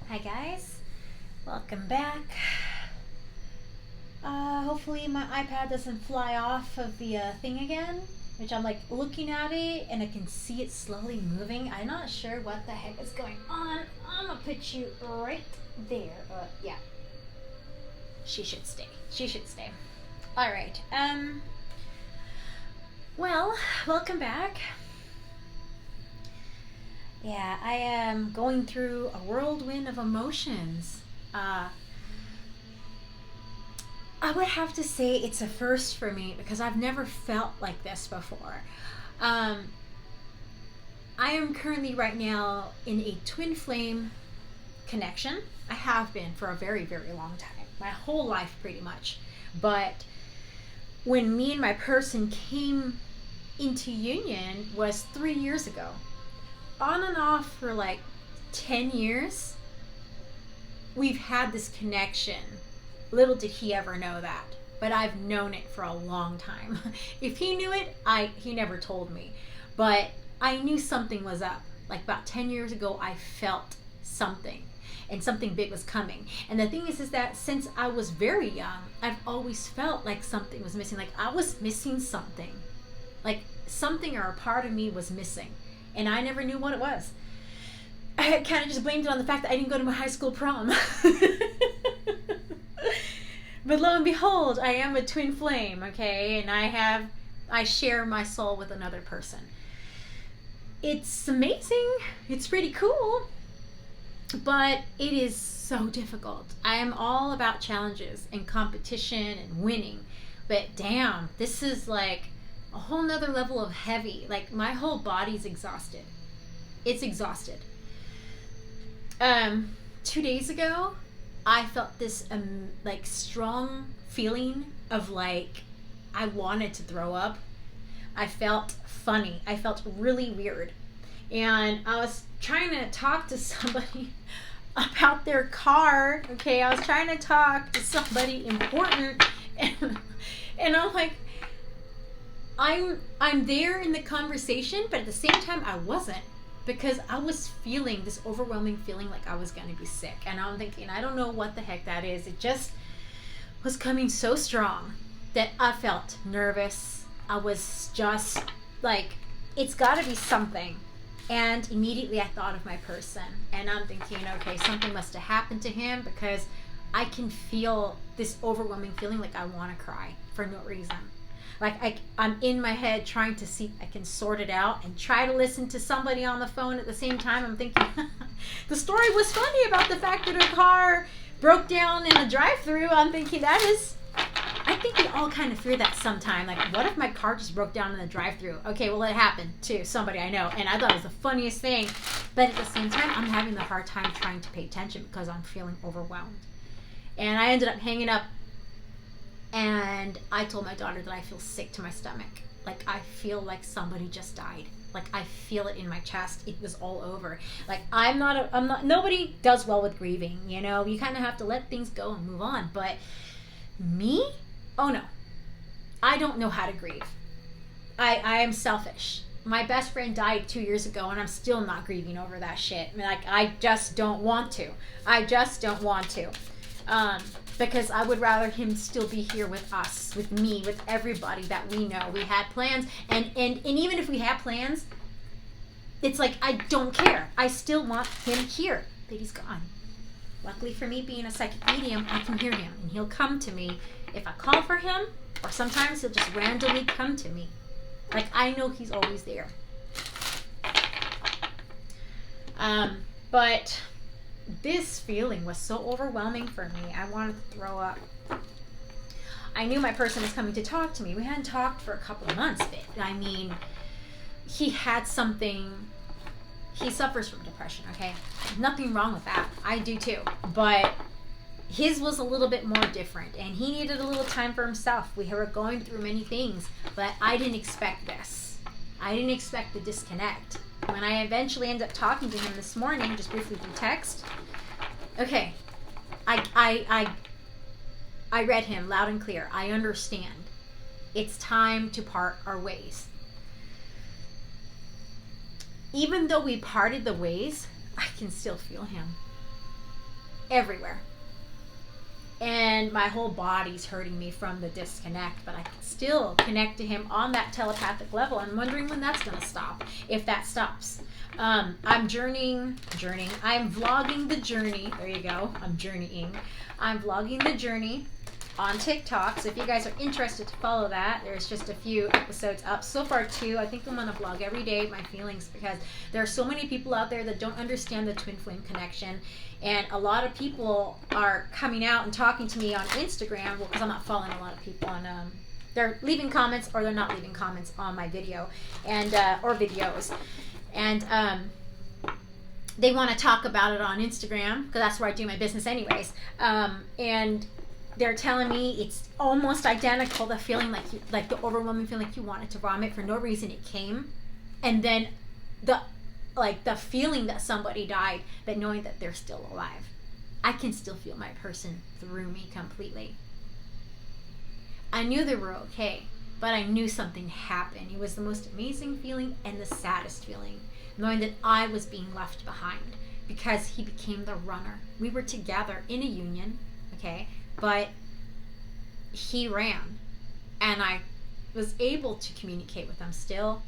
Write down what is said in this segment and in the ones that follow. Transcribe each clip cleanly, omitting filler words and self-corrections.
Hi guys, welcome back. Hopefully my iPad doesn't fly off of the thing again, which I'm like looking at it and I can see it slowly moving. I'm not sure what the heck is going on. I'm gonna put you right there. Yeah. She should stay. She should stay. All right. Well, welcome back. Yeah, I am going through a whirlwind of emotions. I would have to say it's a first for me because I've never felt like this before. I am currently right now in a twin flame connection. I have been for a very, very long time, my whole life pretty much. But when me and my person came into union was 3 years ago. On and off for like 10 years, we've had this connection. Little did he ever know that, but I've known it for a long time. If he knew it, he never told me, but I knew something was up. Like about 10 years ago, I felt something, and something big was coming. And the thing is that since I was very young, I've always felt like something was missing. Like I was missing something, like something or a part of me was missing. And I never knew what it was. I kind of just blamed it on the fact that I didn't go to my high school prom. But lo and behold, I am a twin flame, okay? And I share my soul with another person. It's amazing. It's pretty cool. But it is so difficult. I am all about challenges and competition and winning. But damn, this is like a whole nother level of heavy. Like my whole body's exhausted. It's exhausted. 2 days ago, I felt this like strong feeling of like I wanted to throw up. I felt funny. I felt really weird. And I was trying to talk to somebody about their car. Okay, I was trying to talk to somebody important, and I'm like, I'm there in the conversation, but at the same time I wasn't, because I was feeling this overwhelming feeling like I was going to be sick. And I'm thinking, I don't know what the heck that is. It just was coming so strong that I felt nervous. I was just like, it's got to be something. And immediately I thought of my person, and I'm thinking, okay, something must have happened to him, because I can feel this overwhelming feeling like I want to cry for no reason. Like I'm in my head trying to see if I can sort it out and try to listen to somebody on the phone at the same time. I'm thinking, the story was funny about the fact that her car broke down in a drive-thru. I'm thinking I think we all kind of fear that sometime. Like, what if my car just broke down in the drive-thru? Okay, well, it happened to somebody I know, and I thought it was the funniest thing. But at the same time, I'm having the hard time trying to pay attention because I'm feeling overwhelmed. And I ended up hanging up. And I told my daughter that I feel sick to my stomach. Like I feel like somebody just died. Like I feel it in my chest. It was all over. Like I'm not, nobody does well with grieving, you know? You kind of have to let things go and move on. But me? Oh no. I don't know how to grieve. I am selfish. My best friend died 2 years ago and I'm still not grieving over that shit. I mean, like I just don't want to. I just don't want to. Because I would rather him still be here with us, with me, with everybody that we know. We had plans, and even if we have plans, it's like I don't care. I still want him here, but he's gone. Luckily for me, being a psychic medium, I can hear him, and he'll come to me if I call for him, or sometimes he'll just randomly come to me. Like I know he's always there. But this feeling was so overwhelming for me. I wanted to throw up. I knew my person was coming to talk to me. We hadn't talked for a couple of months, but I mean, he had something. He suffers from depression, okay? Nothing wrong with that. I do too. But his was a little bit more different, and he needed a little time for himself. We were going through many things, but I didn't expect this. I didn't expect the disconnect. When I eventually ended up talking to him this morning, just briefly through text, okay, I read him loud and clear. I understand. It's time to part our ways. Even though we parted the ways, I can still feel him. everywhere. And my whole body's hurting me from the disconnect, but I can still connect to him on that telepathic level. I'm wondering when that's going to stop, if that stops. I'm journeying. I'm vlogging the journey. There you go. I'm journeying. I'm vlogging the journey on TikTok. So if you guys are interested to follow that, there's just a few episodes up. So far 2. I think I'm going to vlog every day my feelings, because there are so many people out there that don't understand the twin flame connection. And a lot of people are coming out and talking to me on Instagram, because I'm not following a lot of people on they're leaving comments, or they're not leaving comments on my video and or videos. And they want to talk about it on Instagram, because that's where I do my business anyways. And they're telling me it's almost identical, the feeling like the overwhelming feeling like you wanted to vomit for no reason. It came, and then the feeling that somebody died, but knowing that they're still alive. I can still feel my person through me completely. I knew they were okay, but I knew something happened. It was the most amazing feeling and the saddest feeling, knowing that I was being left behind, because he became the runner. We were together in a union, okay? But he ran, and I was able to communicate with him still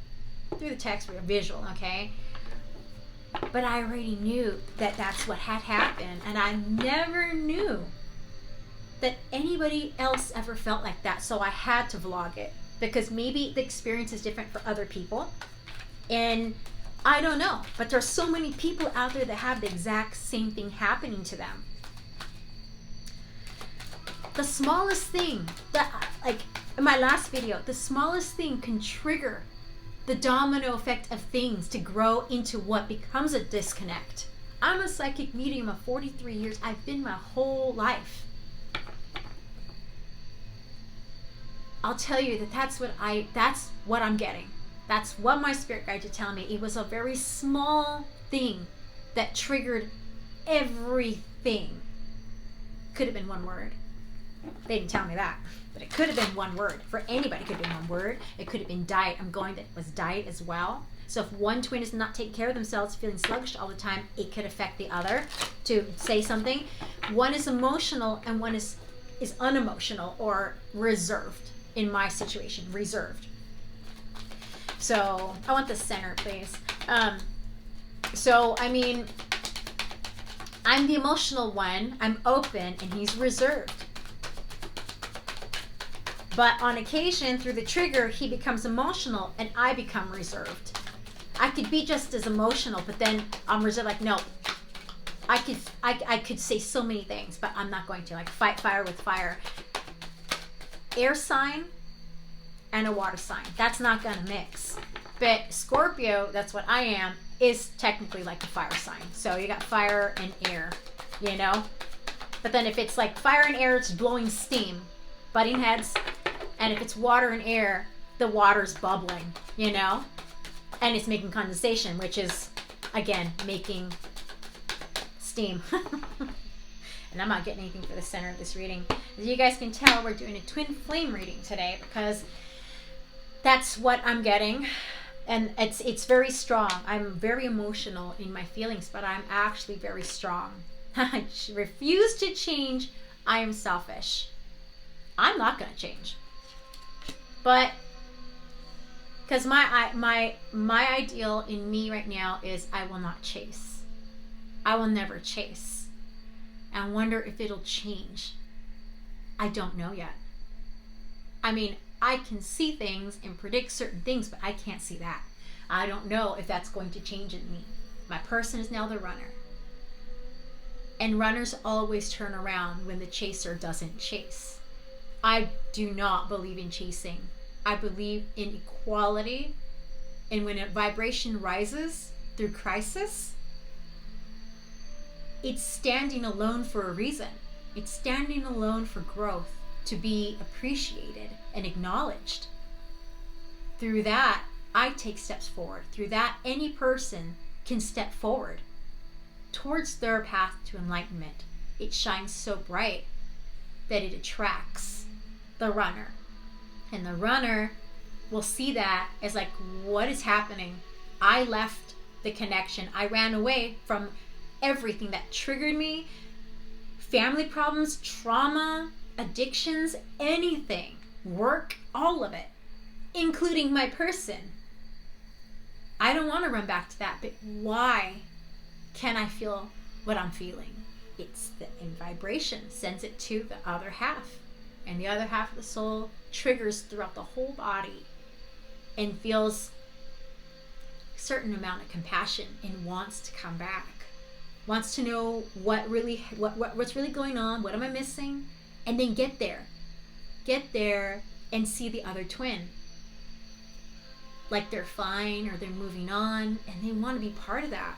through the text or visual, okay? But I already knew that that's what had happened, and I never knew that anybody else ever felt like that. So I had to vlog it, because maybe the experience is different for other people, and I don't know. But there's so many people out there that have the exact same thing happening to them. The smallest thing, that, like in my last video, the smallest thing can trigger the domino effect of things to grow into what becomes a disconnect. I'm a psychic medium of 43 years. I've been my whole life. I'll tell you that that's what I'm getting. That's what my spirit guides are telling me. It was a very small thing that triggered everything. Could have been one word. They didn't tell me that, but it could have been one word. For anybody, it could have been one word. It could have been diet. I'm going that it was diet as well. So if one twin is not taking care of themselves, feeling sluggish all the time, it could affect the other to say something. One is emotional and one is unemotional or reserved. In my situation, reserved. So I want the center, please. So I mean, I'm the emotional one. I'm open, and he's reserved. But on occasion, through the trigger, he becomes emotional and I become reserved. I could be just as emotional, but then I'm reserved. Like, no, I could say so many things, but I'm not going to. Like, fight fire with fire. Air sign and a water sign. That's not going to mix. But Scorpio, that's what I am, is technically like a fire sign. So you got fire and air, you know? But then if it's like fire and air, it's blowing steam, butting heads. And if it's water and air, the water's bubbling, you know? And it's making condensation, which is, again, making steam. And I'm not getting anything for the center of this reading. As you guys can tell, we're doing a twin flame reading today, because that's what I'm getting. And it's very strong. I'm very emotional in my feelings, but I'm actually very strong. I refuse to change. I am selfish. I'm not going to change. But because my ideal in me right now is I will not chase. I will never chase. And I wonder if it'll change. I don't know yet. I mean, I can see things and predict certain things, but I can't see that. I don't know if that's going to change in me. My person is now the runner. And runners always turn around when the chaser doesn't chase. I do not believe in chasing. I believe in equality. And when a vibration rises through crisis, it's standing alone for a reason. It's standing alone for growth, to be appreciated and acknowledged. Through that, I take steps forward. Through that, any person can step forward towards their path to enlightenment. It shines so bright that it attracts the runner. And the runner will see that as like, what is happening? I left the connection. I ran away from everything that triggered me, family problems, trauma, addictions, anything, work, all of it, including my person. I don't want to run back to that, but why can I feel what I'm feeling? It's the in vibration sends it to the other half, and the other half of the soul triggers throughout the whole body and feels a certain amount of compassion and wants to come back, wants to know what's really going on, what am I missing, and then get there and see the other twin like they're fine or they're moving on, and they want to be part of that.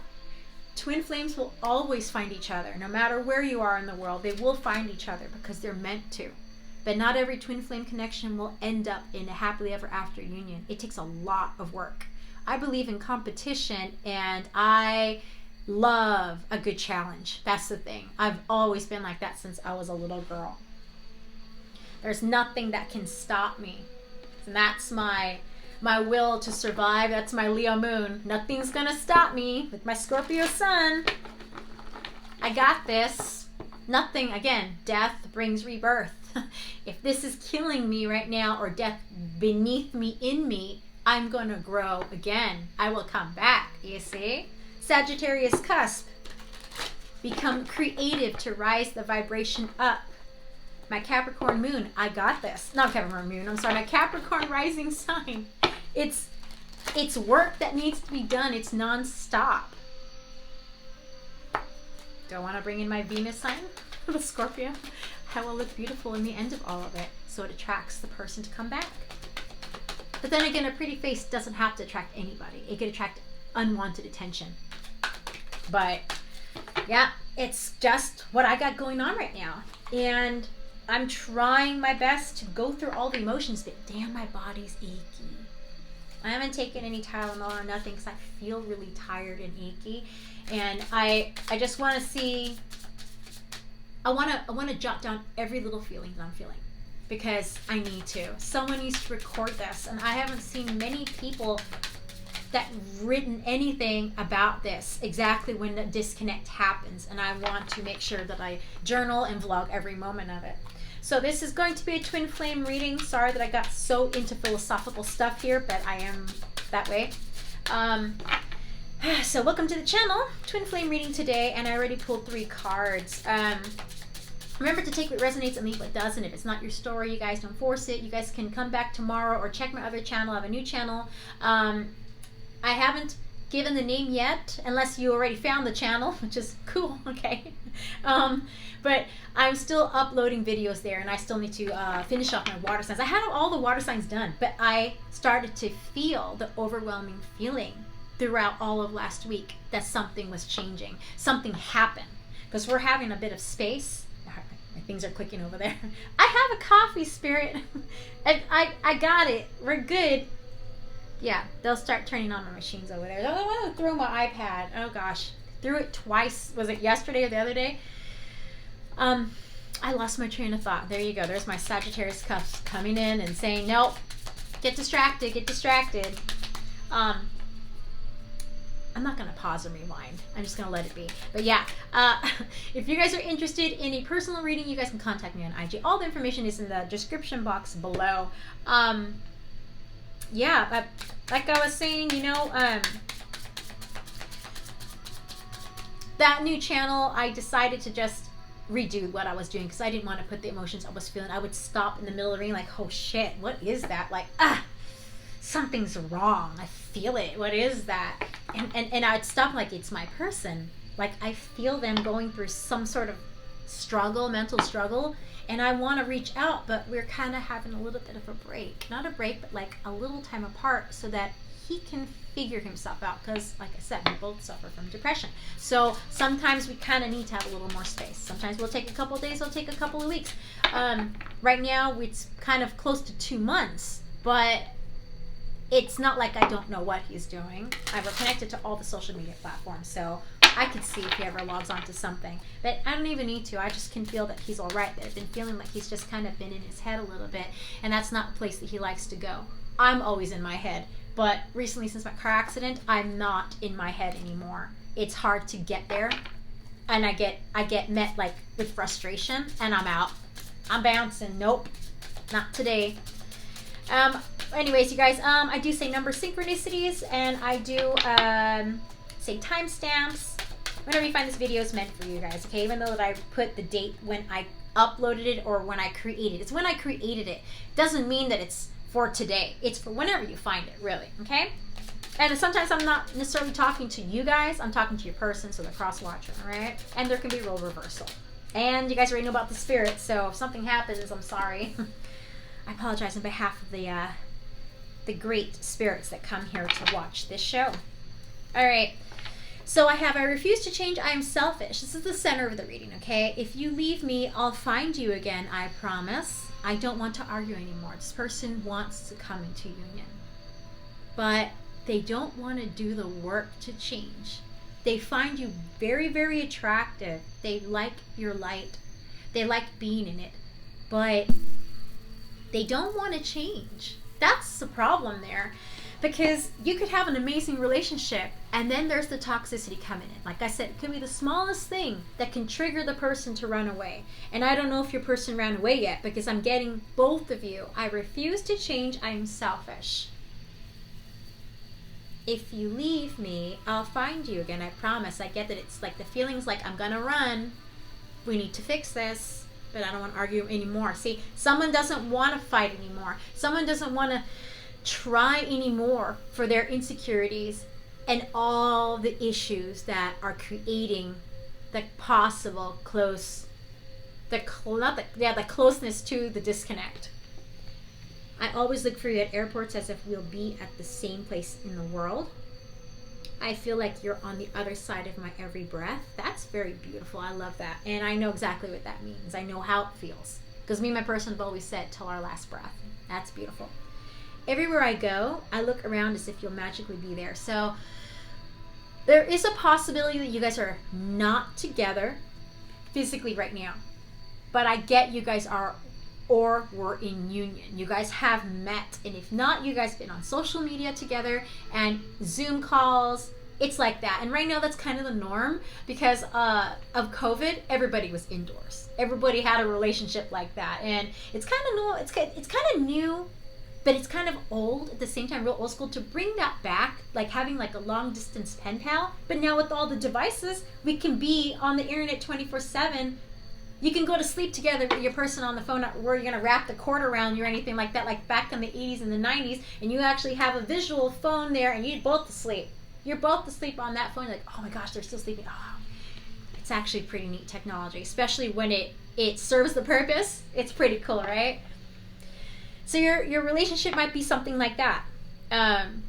Twin flames will always find each other. No matter where you are in the world, they will find each other because they're meant to. But not every twin flame connection will end up in a happily ever after union. It takes a lot of work. I believe in competition, and I love a good challenge. That's the thing. I've always been like that since I was a little girl. There's nothing that can stop me. And that's my will to survive. That's my Leo moon. Nothing's gonna stop me with my Scorpio sun. I got this. Nothing, again, death brings rebirth. If this is killing me right now, or death beneath me, in me, I'm gonna grow again. I will come back, you see? Sagittarius cusp. Become creative to rise the vibration up. My Capricorn moon, I got this. Not Capricorn moon, I'm sorry, my Capricorn rising sign. It's work that needs to be done. It's non-stop. Do I want to bring in my Venus sign, the Scorpio? How will look beautiful in the end of all of it, so it attracts the person to come back. But then again, a pretty face doesn't have to attract anybody. It could attract unwanted attention. But yeah, it's just what I got going on right now. And I'm trying my best to go through all the emotions, but damn, my body's achy. I haven't taken any Tylenol or nothing because I feel really tired and achy. And I just want to see, I want to jot down every little feeling that I'm feeling, because I need to. Someone needs to record this, and I haven't seen many people that written anything about this, exactly when the disconnect happens, and I want to make sure that I journal and vlog every moment of it. So this is going to be a twin flame reading. Sorry that I got so into philosophical stuff here, but I am that way. So welcome to the channel, twin flame reading today, and I already pulled 3 cards. Remember to take what resonates and leave what doesn't. If it's not your story, you guys don't force it. You guys can come back tomorrow or check my other channel. I have a new channel. I haven't given the name yet, unless you already found the channel, which is cool, okay? But I'm still uploading videos there, and I still need to finish off my water signs. I had all the water signs done, but I started to feel the overwhelming feeling throughout all of last week that something was changing. Something happened, because we're having a bit of space. My things are clicking over there. I have a coffee, Spirit. I got it. We're good. Yeah, they'll start turning on my machines over there. I want to throw my iPad. Oh gosh, threw it twice. Was it yesterday or the other day? I lost my train of thought. There you go. There's my Sagittarius cuffs coming in and saying, nope, get distracted, get distracted. I'm not going to pause or rewind. I'm just going to let it be. But yeah, if you guys are interested in a personal reading, you guys can contact me on IG. All the information is in the description box below. Yeah, but like I was saying, you know, that new channel, I decided to just redo what I was doing because I didn't want to put the emotions I was feeling. I would stop in the middle of the reading like, oh shit, what is that? Like, something's wrong. I feel it. What is that? And I'd stop like, it's my person. Like, I feel them going through some sort of struggle, mental struggle, and I want to reach out, but we're kind of having a little bit of a break. Not a break, but like a little time apart so that he can figure himself out, because like I said, we both suffer from depression. So sometimes we kind of need to have a little more space. Sometimes we'll take a couple of days, we'll take a couple of weeks. Right now it's kind of close to 2 months, but it's not like I don't know what he's doing. We're connected to all the social media platforms, so I could see if he ever logs onto something. But I don't even need to. I just can feel that he's all right. That I've been feeling like he's just kind of been in his head a little bit, and that's not a place that he likes to go. I'm always in my head, but recently since my car accident, I'm not in my head anymore. It's hard to get there. and I get met like with frustration, and I'm out. I'm bouncing. Nope, not today. Anyways, you guys, I do say number synchronicities, and I do say timestamps. Whenever you find this video is meant for you guys, okay? Even though that I put the date when I uploaded it or when I created it. It's when I created it. Doesn't mean that it's for today. It's for whenever you find it, really, okay? And sometimes I'm not necessarily talking to you guys. I'm talking to your person, so they're cross-watching, all right? And there can be role reversal. And you guys already know about the spirit, so if something happens, I'm sorry. I apologize on behalf of the great spirits that come here to watch this show. All right. So I refuse to change. I am selfish. This is the center of the reading, okay? If you leave me, I'll find you again, I promise. I don't want to argue anymore. This person wants to come into union. But they don't want to do the work to change. They find you very, very attractive. They like your light. They like being in it. But they don't want to change. That's the problem there. Because you could have an amazing relationship, and then there's the toxicity coming in. Like I said, it could be the smallest thing that can trigger the person to run away. And I don't know if your person ran away yet, because I'm getting both of you. I refuse to change. I am selfish. If you leave me, I'll find you again. I promise. I get that it's like the feeling's like, I'm gonna run. We need to fix this, but I don't want to argue anymore. See, someone doesn't want to fight anymore. Someone doesn't want to try anymore for their insecurities and all the issues that are creating the possible the closeness to the disconnect. I always look for you at airports as if we'll be at the same place in the world. I feel like you're on the other side of my every breath. That's very beautiful. I love that. And I know exactly what that means. I know how it feels. Because me and my person have always said, till our last breath. That's beautiful. Everywhere I go, I look around as if you'll magically be there. So there is a possibility that you guys are not together physically right now. But I get you guys are, or were in union. You guys have met. And if not, you guys have been on social media together and Zoom calls. It's like that. And right now that's kind of the norm because of COVID. Everybody was indoors. Everybody had a relationship like that. And it's kind of new. It's kind of new. But it's kind of old at the same time, real old school, to bring that back, like having like a long distance pen pal. But now with all the devices, we can be on the internet 24/7. You can go to sleep together with your person on the phone where you're going to wrap the cord around you or anything like that, like back in the 80s and the 90s. And you actually have a visual phone there and you're both asleep. You're both asleep on that phone. You're like, oh my gosh, they're still sleeping. Oh, it's actually pretty neat technology, especially when it serves the purpose. It's pretty cool, right? So your relationship might be something like that. And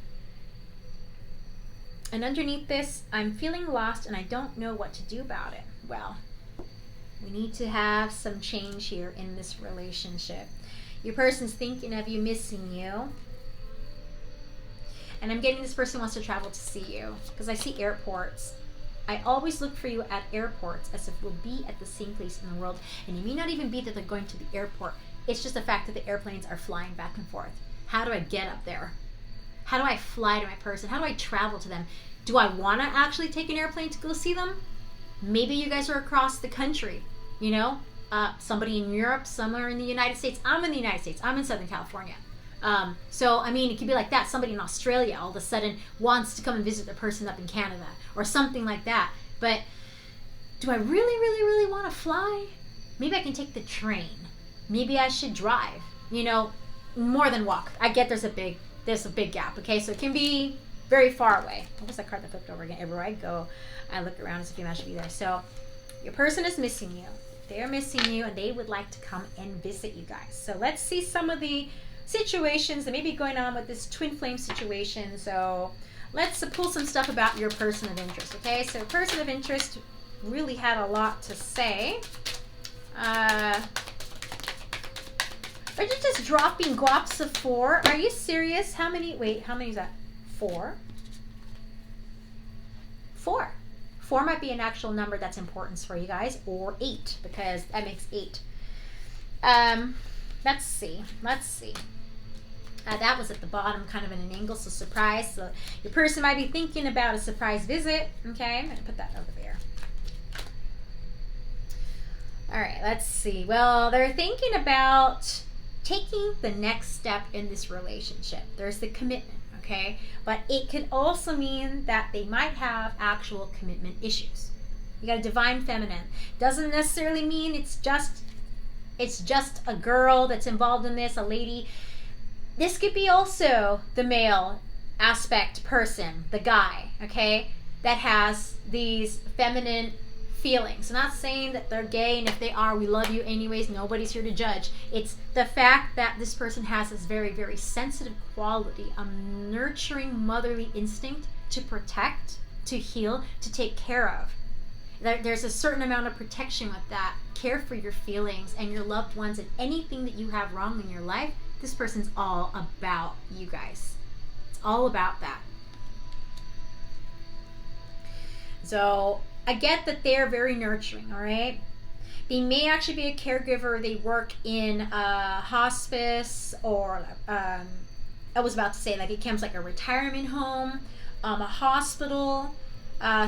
underneath this, I'm feeling lost and I don't know what to do about it. Well, we need to have some change here in this relationship. Your person's thinking of you, missing you. And I'm getting this person wants to travel to see you because I see airports. I always look for you at airports as if we'll be at the same place in the world. And it may not even be that they're going to the airport. It's just the fact that the airplanes are flying back and forth. How do I get up there? How do I fly to my person? How do I travel to them? Do I want to actually take an airplane to go see them? Maybe you guys are across the country, you know? Somebody in Europe, somewhere in the United States. I'm in the United States. I'm in Southern California. So, I mean, it could be like that. Somebody in Australia all of a sudden wants to come and visit their person up in Canada or something like that. But do I really, really, really want to fly? Maybe I can take the train. Maybe I should drive, you know, more than walk. I get there's a big gap, okay? So it can be very far away. What was that card that flipped over again? Everywhere I go, I look around as if you should be there. So your person is missing you. They're missing you, and they would like to come and visit you guys. So let's see some of the situations that may be going on with this twin flame situation. So let's pull some stuff about your person of interest, okay? So person of interest really had a lot to say. Are you just dropping guaps of 4? Are you serious? How many is that? 4? 4. 4 might be an actual number that's important for you guys, or 8, because that makes 8. Let's see. That was at the bottom, kind of in an angle, so surprise. So your person might be thinking about a surprise visit. Okay, I'm going to put that over there. All right, let's see. Well, they're thinking about taking the next step in this relationship. There's the commitment, okay? But it could also mean that they might have actual commitment issues. You got a divine feminine. Doesn't necessarily mean it's just a girl that's involved in this, a lady. This could be also the male aspect person, the guy, okay, that has these feminine feelings. I'm not saying that they're gay, and if they are, we love you anyways. Nobody's here to judge. It's the fact that this person has this very, very sensitive quality, a nurturing motherly instinct to protect, to heal, to take care of. There's a certain amount of protection with that. Care for your feelings and your loved ones, and anything that you have wrong in your life, this person's all about you guys. It's all about that. So I get that they're very nurturing, all right? They may actually be a caregiver. They work in a hospice, or I was about to say, like, it comes like a retirement home, a hospital.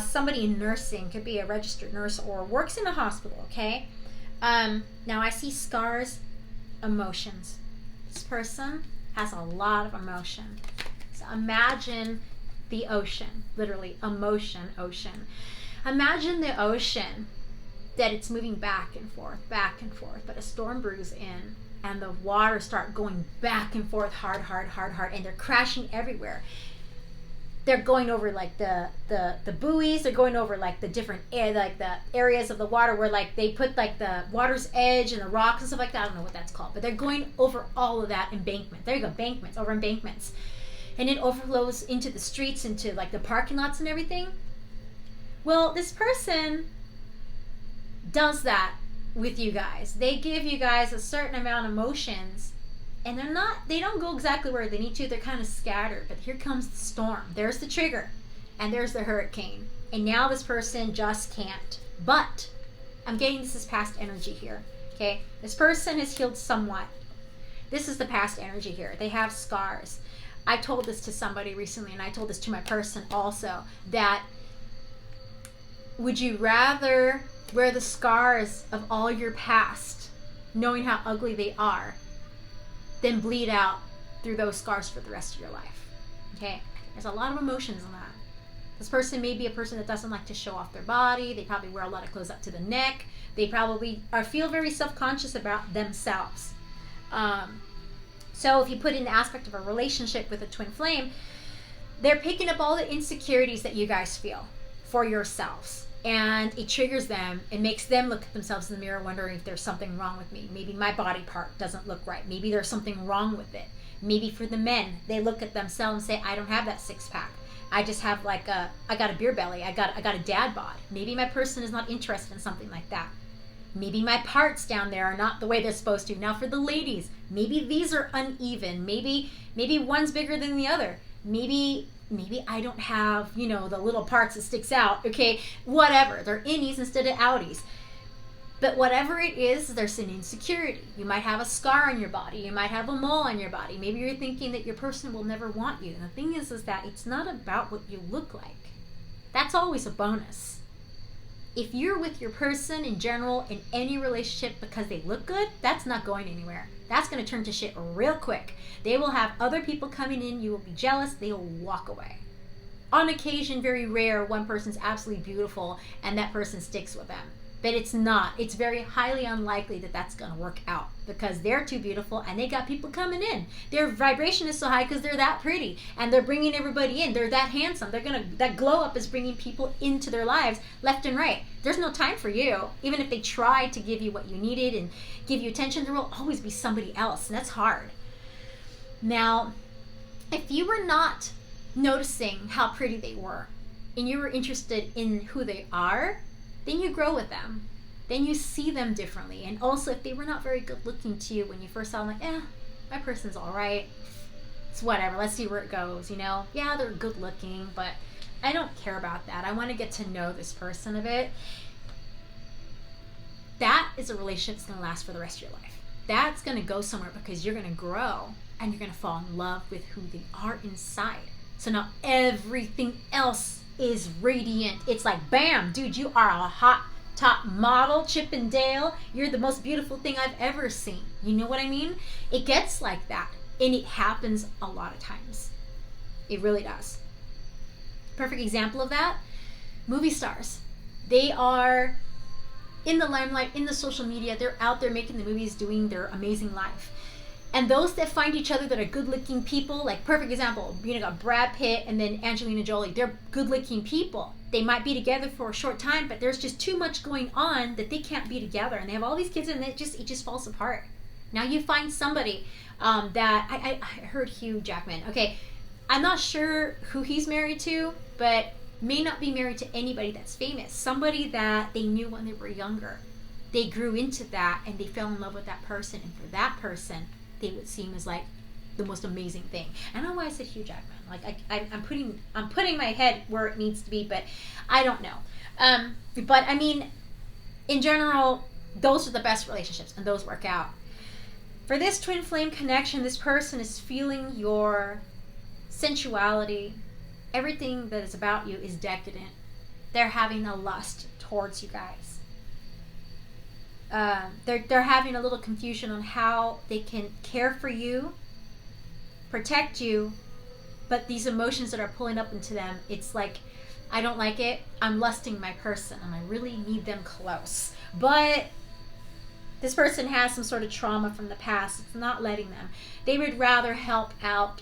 Somebody in nursing, could be a registered nurse or works in a hospital, okay? Now I see scars, emotions. This person has a lot of emotion. So imagine the ocean, literally emotion, ocean. Imagine the ocean, that it's moving back and forth, but a storm brews in and the water start going back and forth hard, and they're crashing everywhere. They're going over like the buoys. They're going over like the different like the areas of the water where like they put like the water's edge and the rocks and stuff like that. I don't know what that's called, but they're going over all of that embankment. There you go, embankments, over embankments, and it overflows into the streets, into like the parking lots and everything. Well, this person does that with you guys. They give you guys a certain amount of emotions. And they don't go exactly where they need to. They're kind of scattered. But here comes the storm. There's the trigger. And there's the hurricane. And now this person just can't. But I'm getting this is past energy here. Okay? This person has healed somewhat. This is the past energy here. They have scars. I told this to somebody recently, and I told this to my person also, that would you rather wear the scars of all your past, knowing how ugly they are, then bleed out through those scars for the rest of your life? Okay? There's a lot of emotions in that. This person may be a person that doesn't like to show off their body. They probably wear a lot of clothes up to the neck. They probably feel very self-conscious about themselves. So if you put in the aspect of a relationship with a twin flame, they're picking up all the insecurities that you guys feel for yourselves. And it triggers them and makes them look at themselves in the mirror, wondering if there's something wrong with me. Maybe my body part doesn't look right. Maybe there's something wrong with it. Maybe for the men, they look at themselves and say, I don't have that six-pack. I just have I got a beer belly. I got a dad bod. Maybe my person is not interested in something like that. Maybe my parts down there are not the way they're supposed to. Now for the ladies, maybe these are uneven. Maybe one's bigger than the other. Maybe I don't have, the little parts that sticks out. Okay, whatever. They're innies instead of outies. But whatever it is, there's an insecurity. You might have a scar on your body. You might have a mole on your body. Maybe you're thinking that your person will never want you. And the thing is that it's not about what you look like. That's always a bonus. If you're with your person in general in any relationship because they look good, that's not going anywhere. That's going to turn to shit real quick. They will have other people coming in. You will be jealous. They will walk away. On occasion, very rare, one person's absolutely beautiful and that person sticks with them. But it's not. It's very highly unlikely that that's going to work out because they're too beautiful and they got people coming in. Their vibration is so high because they're that pretty and they're bringing everybody in. They're that handsome. That glow up is bringing people into their lives left and right. There's no time for you. Even if they try to give you what you needed and give you attention, there will always be somebody else, and that's hard. Now, if you were not noticing how pretty they were and you were interested in who they are, then you grow with them. Then you see them differently. And also, if they were not very good looking to you when you first saw them, like, my person's all right. It's whatever. Let's see where it goes, Yeah, they're good looking, but I don't care about that. I want to get to know this person a bit. That is a relationship that's going to last for the rest of your life. That's going to go somewhere because you're going to grow and you're going to fall in love with who they are inside. So now everything else is radiant. It's like, bam, dude, you are a hot top model, Chip and Dale. You're the most beautiful thing I've ever seen. You know what I mean? It gets like that. And it happens a lot of times. It really does. Perfect example of that, movie stars. They are in the limelight, in the social media. They're out there making the movies, doing their amazing life. And those that find each other that are good-looking people, like perfect example, got Brad Pitt and then Angelina Jolie. They're good-looking people. They might be together for a short time, but there's just too much going on that they can't be together. And they have all these kids, and it just falls apart. Now you find somebody that I heard Hugh Jackman. Okay, I'm not sure who he's married to, but may not be married to anybody that's famous. Somebody that they knew when they were younger. They grew into that, and they fell in love with that person, and for that person, they would seem as like the most amazing thing. I don't know why I said Hugh Jackman. Like I'm putting my head where it needs to be, but I don't know. But I mean, in general, those are the best relationships, and those work out. For this twin flame connection, this person is feeling your sensuality. Everything that is about you is decadent. They're having a lust towards you guys. They're having a little confusion on how they can care for you, protect you, but these emotions that are pulling up into them, it's like, I don't like it, I'm lusting my person, and I really need them close. But this person has some sort of trauma from the past. It's not letting them. They would rather help out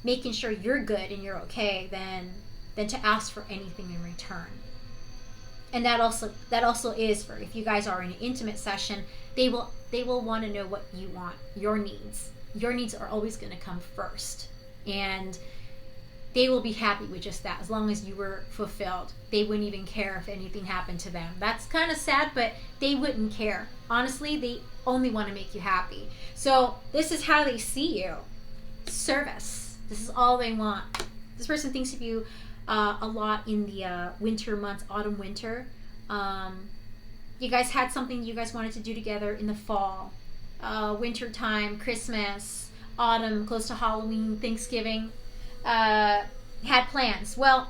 making sure you're good and you're okay than to ask for anything in return. And that also is for, if you guys are in an intimate session, they will want to know what you want, your needs. Your needs are always going to come first. And they will be happy with just that, as long as you were fulfilled. They wouldn't even care if anything happened to them. That's kind of sad, but they wouldn't care. Honestly, they only want to make you happy. So this is how they see you. Service. This is all they want. This person thinks of you a lot in the winter months, autumn, winter. You guys had something you guys wanted to do together in the fall, winter time, Christmas, autumn, close to Halloween, Thanksgiving. Had plans. Well,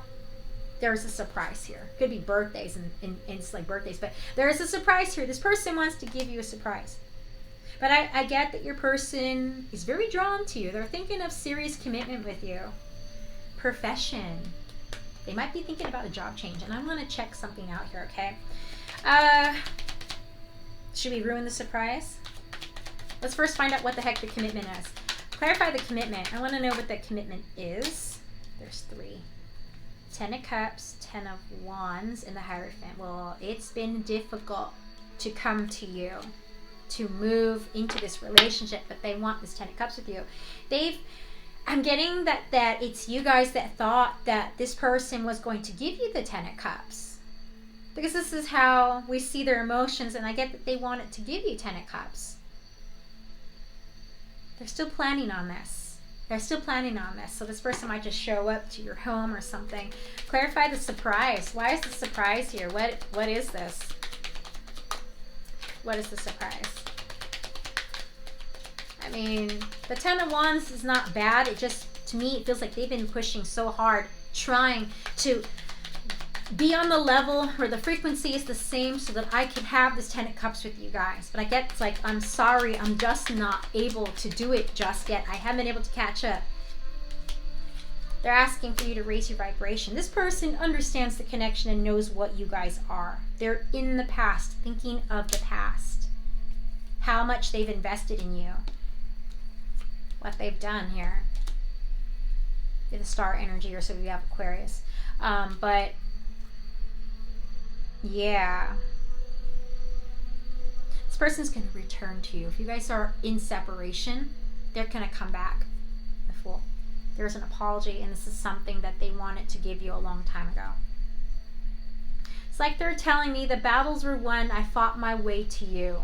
there's a surprise here. Could be birthdays and it's like birthdays, but there is a surprise here. This person wants to give you a surprise. But I get that your person is very drawn to you. They're thinking of serious commitment with you. Profession. They might be thinking about a job change, and I'm going to check something out here, okay? Should we ruin the surprise? Let's first find out what the heck the commitment is. Clarify the commitment. I want to know what the commitment is. There's 3. 10 of Cups, 10 of Wands, and the Hierophant. Well, it's been difficult to come to you, to move into this relationship, but they want this 10 of Cups with you. I'm getting that it's you guys that thought that this person was going to give you the 10 of Cups. Because this is how we see their emotions, and I get that they wanted to give you 10 of Cups. They're still planning on this. So this person might just show up to your home or something. Clarify the surprise. Why is the surprise here? What is this? What is the surprise? I mean, the 10 of Wands is not bad. It just, to me, it feels like they've been pushing so hard, trying to be on the level where the frequency is the same so that I can have this 10 of Cups with you guys. But I get, it's like, I'm sorry, I'm just not able to do it just yet. I haven't been able to catch up. They're asking for you to raise your vibration. This person understands the connection and knows what you guys are. They're in the past, thinking of the past. How much they've invested in you. What they've done here. The star energy, or so we have Aquarius. But yeah, this person's going to return to you. If you guys are in separation, they're going to come back. The Fool. There's an apology, and this is something that they wanted to give you a long time ago. It's like they're telling me the battles were won. I fought my way to you.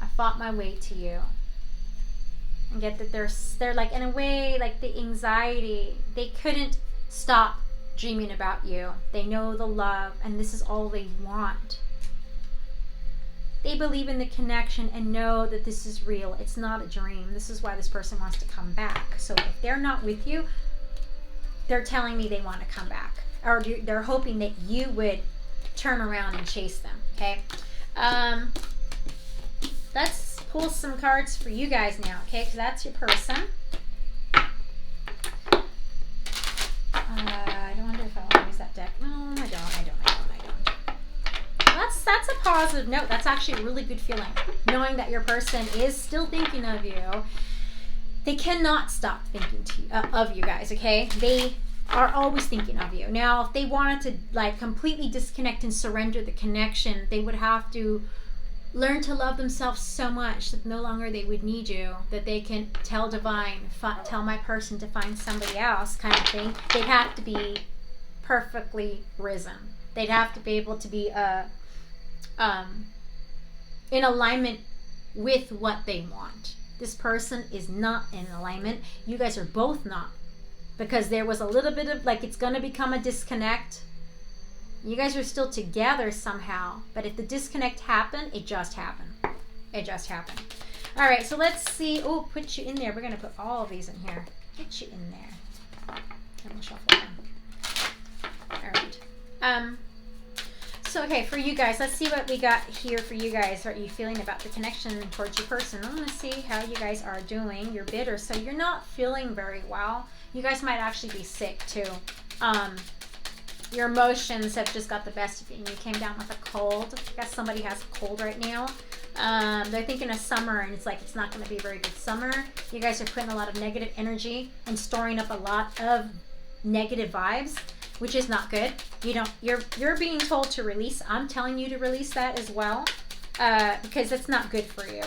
I fought my way to you. And get that they're like, in a way, like the anxiety. They couldn't stop dreaming about you. They know the love, and this is all they want. They believe in the connection and know that this is real. It's not a dream. This is why this person wants to come back. So if they're not with you, they're telling me they want to come back. Or they're hoping that you would turn around and chase them. okay? Let's pull some cards for you guys now, okay? Because that's your person. I don't wonder if I want to use that deck. No, I don't. That's a positive note. That's actually a really good feeling. Knowing that your person is still thinking of you. They cannot stop thinking of you guys, okay? They are always thinking of you. Now, if they wanted to like completely disconnect and surrender the connection, they would have to learn to love themselves so much that no longer they would need you, that they can tell divine, tell my person to find somebody else kind of thing. They'd have to be perfectly risen. They'd have to be able to be in alignment with what they want. This person is not in alignment. You guys are both not, because there was a little bit of like it's going to become a disconnect. You guys are still together somehow, but if the disconnect happened, it just happened. It just happened. All right, so let's see. Oh, put you in there. We're going to put all of these in here. Get you in there. And we'll shuffle them. All right. So, okay, for you guys, let's see what we got here for you guys. What are you feeling about the connection towards your person? I'm going to see how you guys are doing. You're bitter, so you're not feeling very well. You guys might actually be sick, too. Your emotions have just got the best of you, and you came down with a cold. I guess somebody has a cold right now. They're thinking of summer, and it's like it's not going to be a very good summer. You guys are putting a lot of negative energy and storing up a lot of negative vibes, which is not good. You're being told to release. I'm telling you to release that as well, because that's not good for you.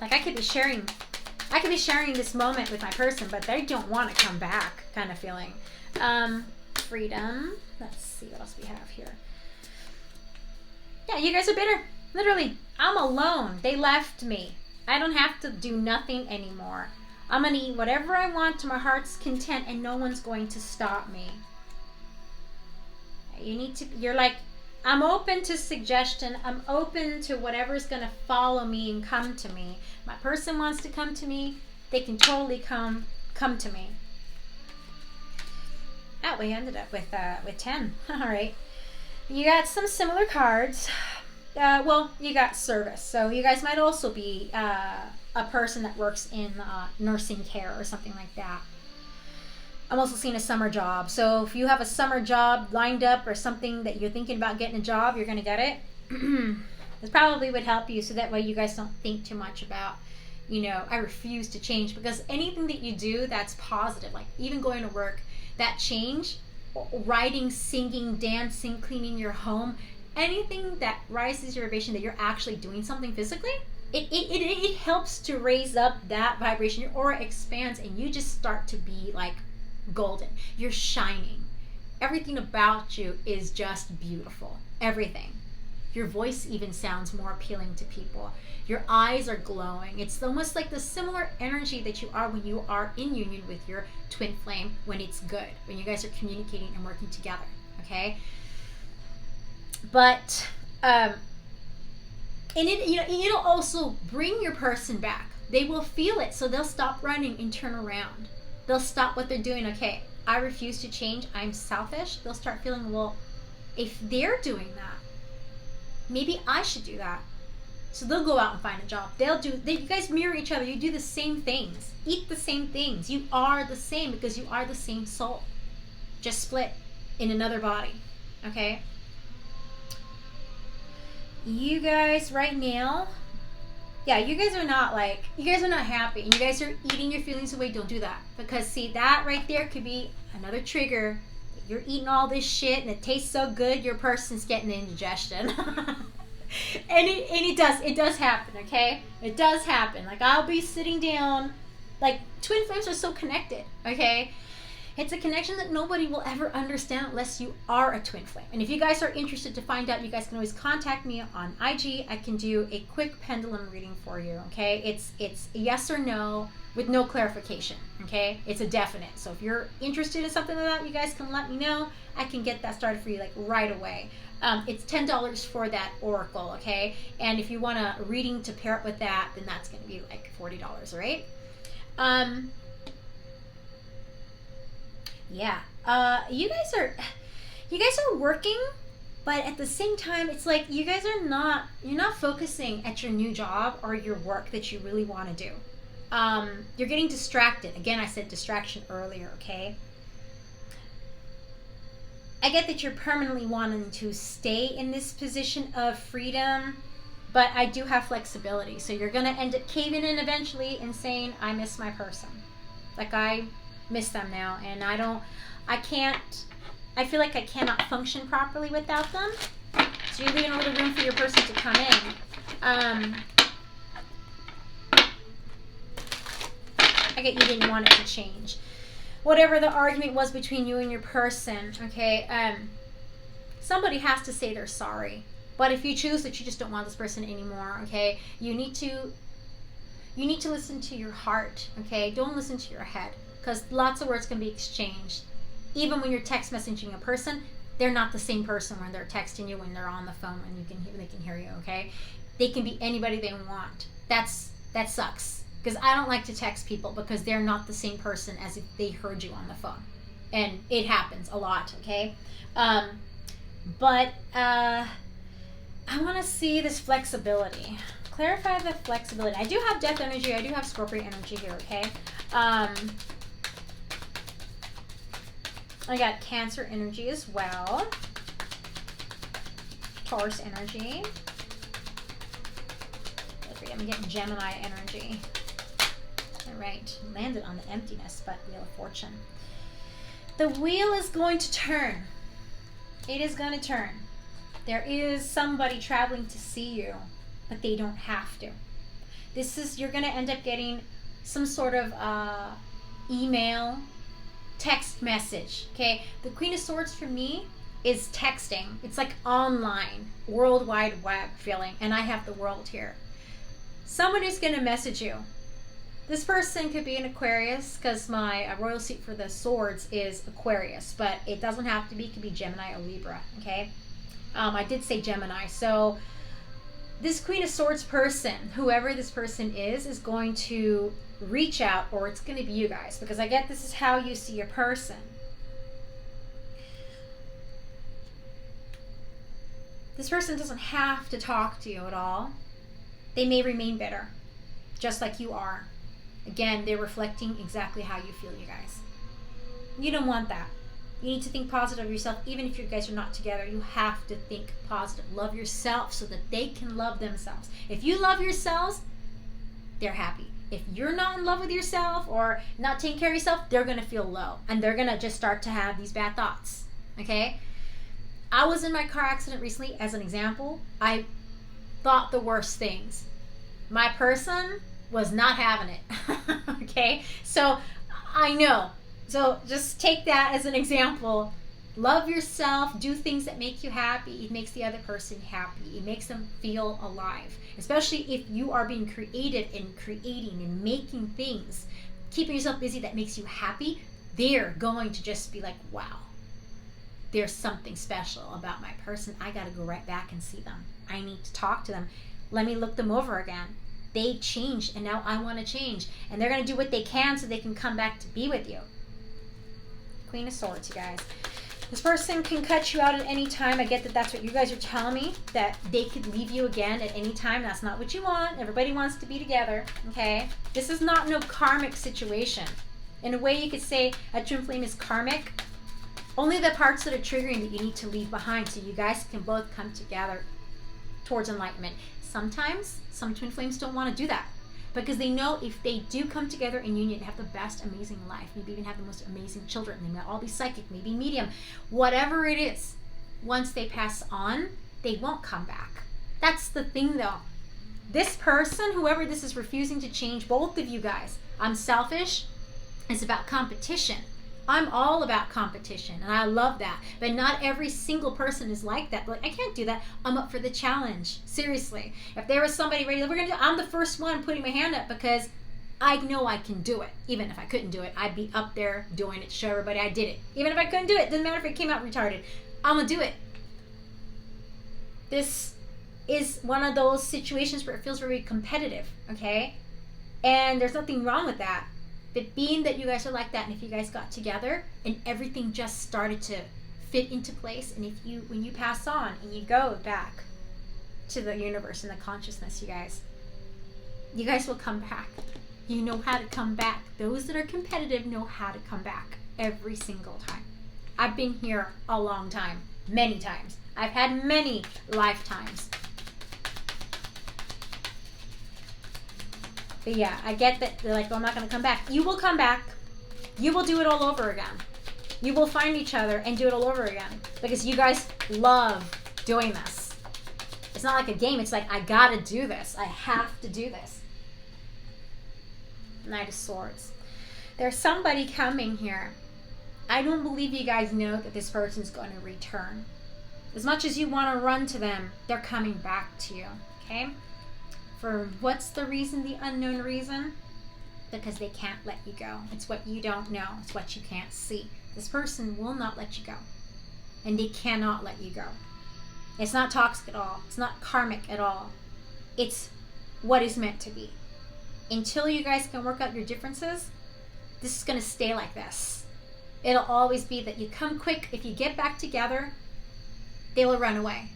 Like I could be sharing this moment with my person, but they don't want to come back, kind of feeling. Freedom. Let's see what else we have here. Yeah, you guys are bitter. Literally, I'm alone. They left me. I don't have to do nothing anymore. I'm going to eat whatever I want to my heart's content, and no one's going to stop me. You're like, I'm open to suggestion. I'm open to whatever's going to follow me and come to me. My person wants to come to me. They can totally come to me. Oh, we ended up with 10. All right. You got some similar cards. Well, you got service. So you guys might also be a person that works in nursing care or something like that. I'm also seeing a summer job. So if you have a summer job lined up or something that you're thinking about getting a job, you're going to get it. This probably would help you, so that way you guys don't think too much about, I refuse to change. Because anything that you do that's positive, like even going to work, that change, writing, singing, dancing, cleaning your home, anything that rises your vibration, that you're actually doing something physically, it helps to raise up that vibration. Your aura expands, and you just start to be like golden. You're shining. Everything about you is just beautiful. Everything. Your voice even sounds more appealing to people. Your eyes are glowing. It's almost like the similar energy that you are when you are in union with your twin flame, when it's good, when you guys are communicating and working together, okay? But, and it'll also bring your person back. They will feel it, so they'll stop running and turn around. They'll stop what they're doing. Okay, I refuse to change. I'm selfish. They'll start feeling, well, if they're doing that, maybe I should do that. So they'll go out and find a job. You guys mirror each other. You do the same things. Eat the same things. You are the same, because you are the same soul. Just split in another body. Okay? You guys right now, yeah, you guys are not happy. And you guys are eating your feelings away. Don't do that. Because see, that right there could be another trigger. You're eating all this shit and it tastes so good, your person's getting indigestion. And it does happen, okay? It does happen. Like, I'll be sitting down, like, twin flames are so connected, okay? It's a connection that nobody will ever understand unless you are a twin flame. And if you guys are interested to find out, you guys can always contact me on IG. I can do a quick pendulum reading for you, okay? It's yes or no with no clarification, okay? It's a definite. So if you're interested in something like that, you guys can let me know. I can get that started for you, like, right away. It's $10 for that oracle, okay? And if you want a reading to pair it with that, then that's going to be like $40, all right? Yeah. You guys are working But at the same time, it's like you guys are not, you're not focusing at your new job or your work that you really want to do. You're getting distracted. Again, I said distraction earlier, okay? I get that you're permanently wanting to stay in this position of freedom, but I do have flexibility. So you're going to end up caving in eventually and saying, I miss my person. Like, I miss them now, and I feel like I cannot function properly without them. So you're leaving a little room for your person to come in. I get you didn't want it to change. Whatever the argument was between you and your person, okay, somebody has to say they're sorry. But if you choose that you just don't want this person anymore, okay, you need to listen to your heart, okay? Don't listen to your head, because lots of words can be exchanged. Even when you're text messaging a person, they're not the same person when they're texting you, when they're on the phone, and they can hear you, okay? They can be anybody they want. That sucks. Because I don't like to text people because they're not the same person as if they heard you on the phone. And it happens a lot, okay? But I want to see this flexibility. Clarify the flexibility. I do have Death energy. I do have Scorpio energy here, okay? I got Cancer energy as well. Taurus energy. I'm getting Gemini energy. Right, landed on the emptiness, but Wheel of Fortune. The wheel is going to turn. It is going to turn. There is somebody traveling to see you, but they don't have to. You're going to end up getting some sort of email, text message, okay? The Queen of Swords for me is texting. It's like online, World Wide Web feeling, and I have the world here. Someone is going to message you. This person could be an Aquarius, because my royal seat for the swords is Aquarius, but it doesn't have to be. It could be Gemini or Libra, okay? I did say Gemini. So this Queen of Swords person, whoever this person is going to reach out, or it's going to be you guys, because I get this is how you see a person. This person doesn't have to talk to you at all. They may remain bitter, just like you are. Again, they're reflecting exactly how you feel, you guys. You don't want that. You need to think positive of yourself. Even if you guys are not together, you have to think positive. Love yourself so that they can love themselves. If you love yourselves, they're happy. If you're not in love with yourself or not taking care of yourself, they're going to feel low. And they're going to just start to have these bad thoughts. Okay? I was in my car accident recently, as an example. I thought the worst things. My person was not having it. Okay? So I know. So just take that as an example. Love yourself. Do things that make you happy. It makes the other person happy. It makes them feel alive. Especially if you are being creative and creating and making things. Keeping yourself busy that makes you happy. They're going to just be like, wow. There's something special about my person. I got to go right back and see them. I need to talk to them. Let me look them over again. They changed, and now I want to change. And they're going to do what they can so they can come back to be with you. Queen of Swords, you guys. This person can cut you out at any time. I get that that's what you guys are telling me, that they could leave you again at any time. That's not what you want. Everybody wants to be together, okay? This is not no karmic situation. In a way, you could say a twin flame is karmic. Only the parts that are triggering that you need to leave behind so you guys can both come together towards enlightenment. Sometimes some twin flames don't want to do that because they know if they do come together in union and have the best amazing life, maybe even have the most amazing children, they may all be psychic, maybe medium, whatever it is, once they pass on, they won't come back. That's the thing though. This person, whoever this is, refusing to change, both of you guys, I'm selfish, it's about competition. I'm all about competition, and I love that. But not every single person is like that. Like, I can't do that. I'm up for the challenge. Seriously. If there was somebody ready, I'm the first one putting my hand up because I know I can do it. Even if I couldn't do it, I'd be up there doing it to show everybody I did it. Even if I couldn't do it, doesn't matter if it came out retarded. I'm going to do it. This is one of those situations where it feels very competitive, okay? And there's nothing wrong with that. But being that you guys are like that, and if you guys got together and everything just started to fit into place. And when you pass on and you go back to the universe and the consciousness, you guys will come back. You know how to come back. Those that are competitive know how to come back every single time. I've been here a long time, many times. I've had many lifetimes. But yeah, I get that they're like, oh, I'm not going to come back. You will come back. You will do it all over again. You will find each other and do it all over again. Because you guys love doing this. It's not like a game. It's like, I got to do this. I have to do this. Knight of Swords. There's somebody coming here. I don't believe you guys know that this person's going to return. As much as you want to run to them, they're coming back to you. Okay? For what's the reason, the unknown reason? Because they can't let you go. It's what you don't know. It's what you can't see. This person will not let you go. And they cannot let you go. It's not toxic at all. It's not karmic at all. It's what is meant to be. Until you guys can work out your differences, this is going to stay like this. It'll always be that you come quick. If you get back together, they will run away.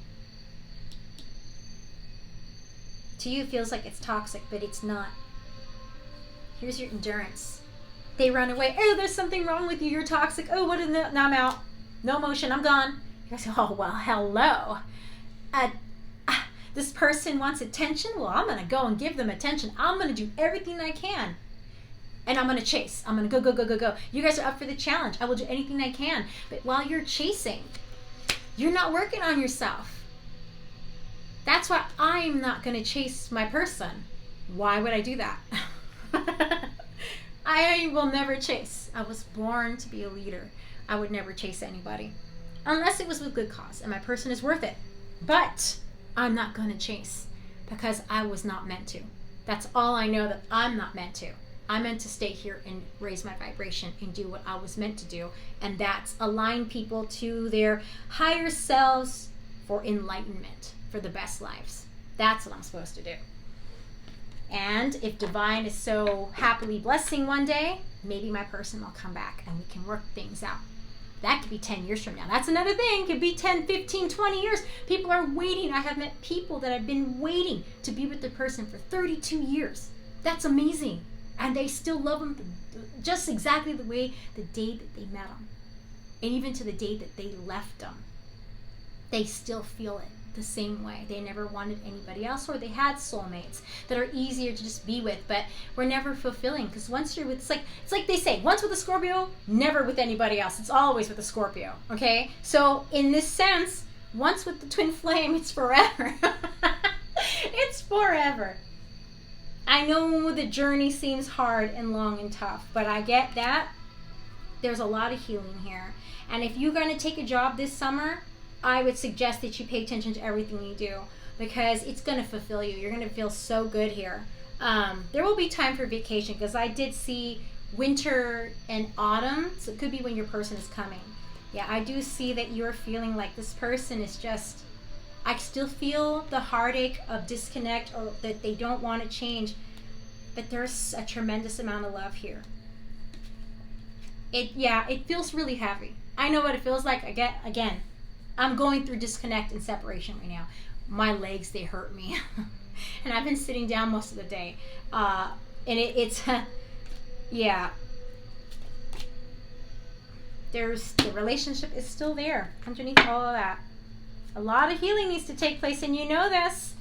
To you, it feels like it's toxic, but it's not. Here's your endurance. They run away. Oh, there's something wrong with you. You're toxic. Oh, what is that? Now I'm out. No emotion. I'm gone. You guys go, oh, well, hello. This person wants attention. Well, I'm going to go and give them attention. I'm going to do everything I can. And I'm going to chase. I'm going to go. You guys are up for the challenge. I will do anything I can. But while you're chasing, you're not working on yourself. That's why I'm not going to chase my person. Why would I do that? I will never chase. I was born to be a leader. I would never chase anybody. Unless it was with good cause and my person is worth it. But I'm not going to chase because I was not meant to. That's all I know, that I'm not meant to. I'm meant to stay here and raise my vibration and do what I was meant to do. And that's align people to their higher selves for enlightenment, for the best lives. That's what I'm supposed to do. And if divine is so happily blessing one day, maybe my person will come back and we can work things out. That could be 10 years from now. That's another thing. It could be 10, 15, 20 years. People are waiting. I have met people that have been waiting to be with the person for 32 years. That's amazing. And they still love them just exactly the way the day that they met them. And even to the day that they left them. They still feel it the same way. They never wanted anybody else, or they had soulmates that are easier to just be with, but were never fulfilling. Because once you're with, it's like they say, once with a Scorpio, never with anybody else. It's always with a Scorpio. Okay? So in this sense, once with the twin flame, it's forever. It's forever. I know the journey seems hard and long and tough, but I get that. There's a lot of healing here. And if you're going to take a job this summer, I would suggest that you pay attention to everything you do, because it's going to fulfill you. You're going to feel so good here. There will be time for vacation, because I did see winter and autumn, so it could be when your person is coming. Yeah, I do see that you're feeling like this person is just, I still feel the heartache of disconnect, or that they don't want to change, but there's a tremendous amount of love here. It feels really heavy. I know what it feels like. Again, I'm going through disconnect and separation right now. My legs, they hurt me. And I've been sitting down most of the day. And it's, yeah. The relationship is still there underneath all of that. A lot of healing needs to take place, and you know this.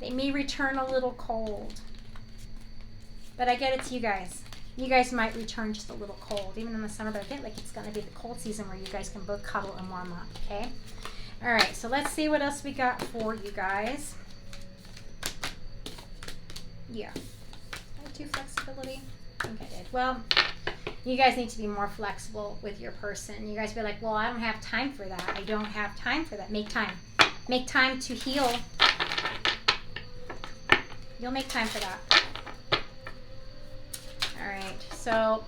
They may return a little cold. But I get it to you guys. You guys might return just a little cold, even in the summer, but I get like it's going to be the cold season where you guys can both cuddle and warm up, okay? All right, so let's see what else we got for you guys. Yeah. Did I do flexibility? I think I did. Well, you guys need to be more flexible with your person. You guys be like, well, I don't have time for that. I don't have time for that. Make time. Make time to heal. You'll make time for that. All right, so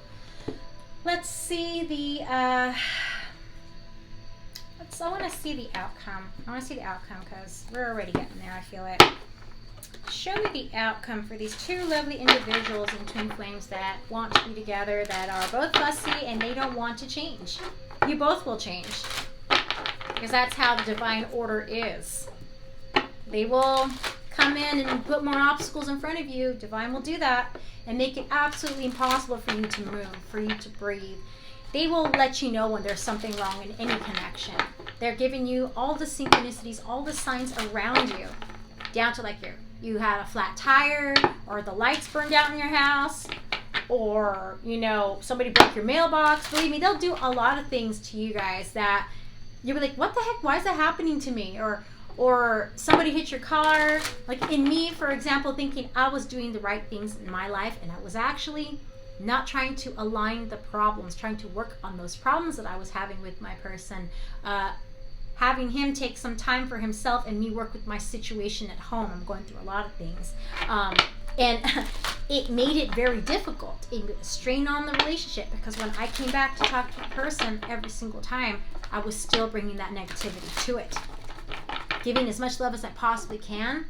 let's see the, I want to see the outcome. I want to see the outcome because we're already getting there, I feel it. Show me the outcome for these two lovely individuals in twin flames that want to be together, that are both fussy and they don't want to change. You both will change. Because that's how the divine order is. They will come in and put more obstacles in front of you. Divine will do that and make it absolutely impossible for you to move, for you to breathe. They will let you know when there's something wrong in any connection. They're giving you all the synchronicities, all the signs around you, down to like you had a flat tire, or the lights burned out in your house, or, you know, somebody broke your mailbox. Believe me, they'll do a lot of things to you guys that you'll be like, what the heck? Why is that happening to me? Or somebody hit your car. Like in me, for example, thinking I was doing the right things in my life, and I was actually not trying to align the problems, trying to work on those problems that I was having with my person, having him take some time for himself and me work with my situation at home. I'm going through a lot of things. And it made it very difficult. It put a strain on the relationship, because when I came back to talk to the person every single time, I was still bringing that negativity to it. Giving as much love as I possibly can,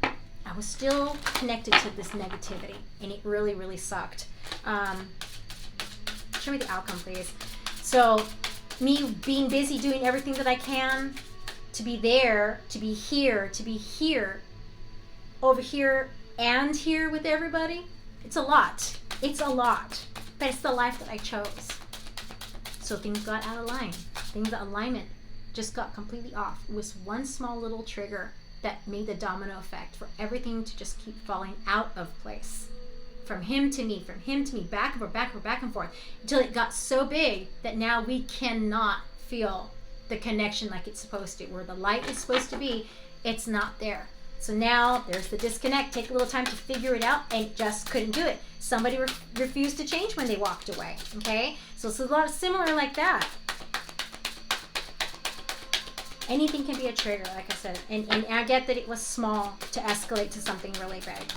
I was still connected to this negativity, and it really, really sucked. Show me the outcome, please. So, me being busy doing everything that I can to be there, to be here, over here, and here with everybody, it's a lot. It's a lot. But it's the life that I chose. So things got out of line. The alignment just got completely off. It was one small little trigger that made the domino effect for everything to just keep falling out of place. From him to me, back and forth, until it got so big that now we cannot feel the connection like it's supposed to. Where the light is supposed to be, it's not there. So now there's the disconnect. Take a little time to figure it out, and just couldn't do it. Somebody refused to change when they walked away. Okay? So it's a lot of similar like that. Anything can be a trigger, like I said. And I get that it was small to escalate to something really big.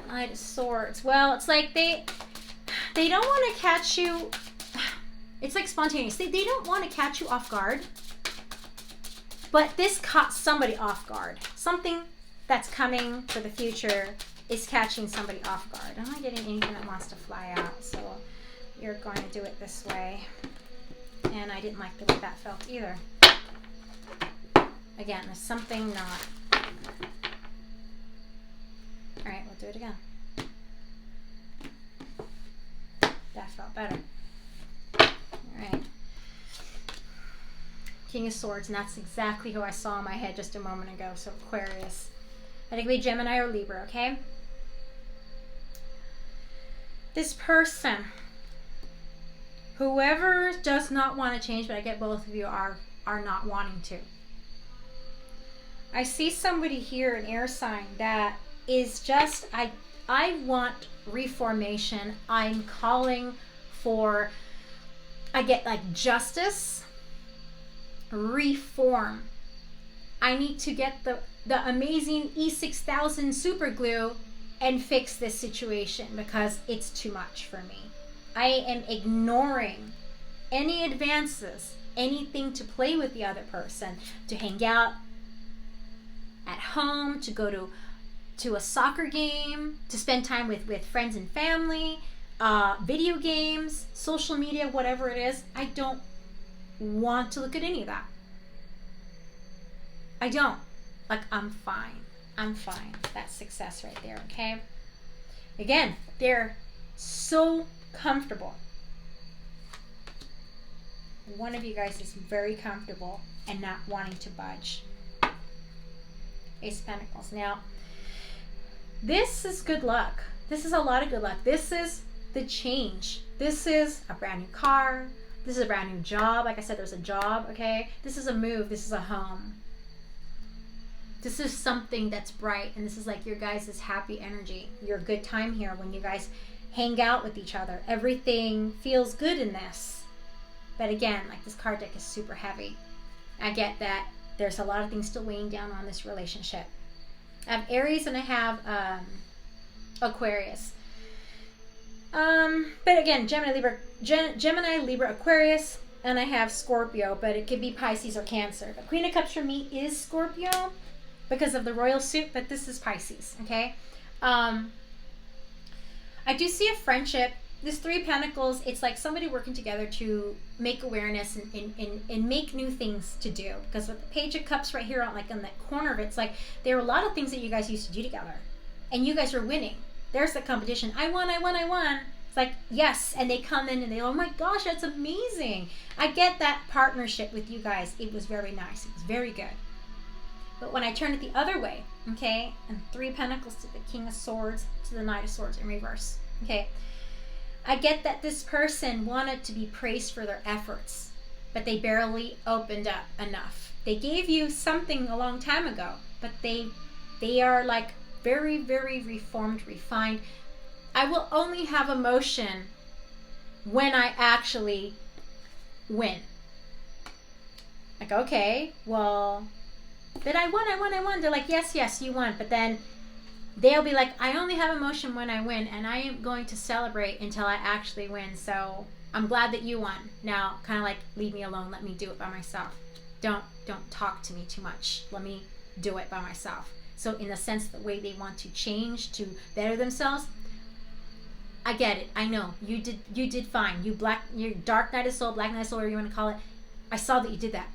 Knight of Swords. Well, it's like they don't want to catch you. It's like spontaneous. They don't want to catch you off guard. But this caught somebody off guard. Something that's coming for the future is catching somebody off guard. I'm not getting anything that wants to fly out, so you're going to do it this way. And I didn't like the way that felt either. Again, there's something not. Alright, we'll do it again. That felt better. Alright. King of Swords, and that's exactly who I saw in my head just a moment ago. So Aquarius. I think it could be Gemini or Libra, okay? This person, whoever does not want to change, but I get both of you are not wanting to. I see somebody here, an air sign, that is just, I want reformation. I'm calling for, I get like justice, reform. I need to get the amazing E6000 super glue and fix this situation because it's too much for me. I am ignoring any advances, anything to play with the other person, to hang out at home, to go to a soccer game, to spend time with friends and family, video games, social media, whatever it is. I don't want to look at any of that. I don't. Like, I'm fine. I'm fine. That's success right there, okay? Again, they're so comfortable. One of you guys is very comfortable and not wanting to budge. Ace of Pentacles. Now, this is good luck. This is a lot of good luck. This is the change. This is a brand new car. This is a brand new job. Like I said, there's a job, okay? This is a move. This is a home. This is something that's bright, and this is like your guys' happy energy. Your good time here when you guys hang out with each other. Everything feels good in this. But again, like this card deck is super heavy. I get that there's a lot of things still weighing down on this relationship. I have Aries and I have Aquarius. But again, Gemini, Libra, Aquarius, and I have Scorpio, but it could be Pisces or Cancer. But Queen of Cups for me is Scorpio because of the royal suit, but this is Pisces, okay? I do see a friendship this Three Pentacles, it's like somebody working together to make awareness and make new things to do. Because with the Page of Cups right here on like on that corner of it, it's like there are a lot of things that you guys used to do together. And you guys are winning. There's the competition. I won. It's like, yes. And they come in and they, oh my gosh, that's amazing. I get that partnership with you guys. It was very nice. It was very good. But when I turn it the other way, okay, and Three Pentacles to the King of Swords to the Knight of Swords in reverse, okay, I get that this person wanted to be praised for their efforts, but they barely opened up enough. They gave you something a long time ago, but they are like very, very reformed, refined. I will only have emotion when I actually win. Like, okay, well, but I won. They're like, yes, you won. But then they'll be like, I only have emotion when I win, and I am going to celebrate until I actually win. So I'm glad that you won. Now, kind of like, leave me alone. Let me do it by myself. Don't talk to me too much. Let me do it by myself. So in a sense, the way they want to change to better themselves, I get it. I know you did fine. Your Dark Knight of Soul, Black Knight of Soul, whatever you want to call it. I saw that you did that.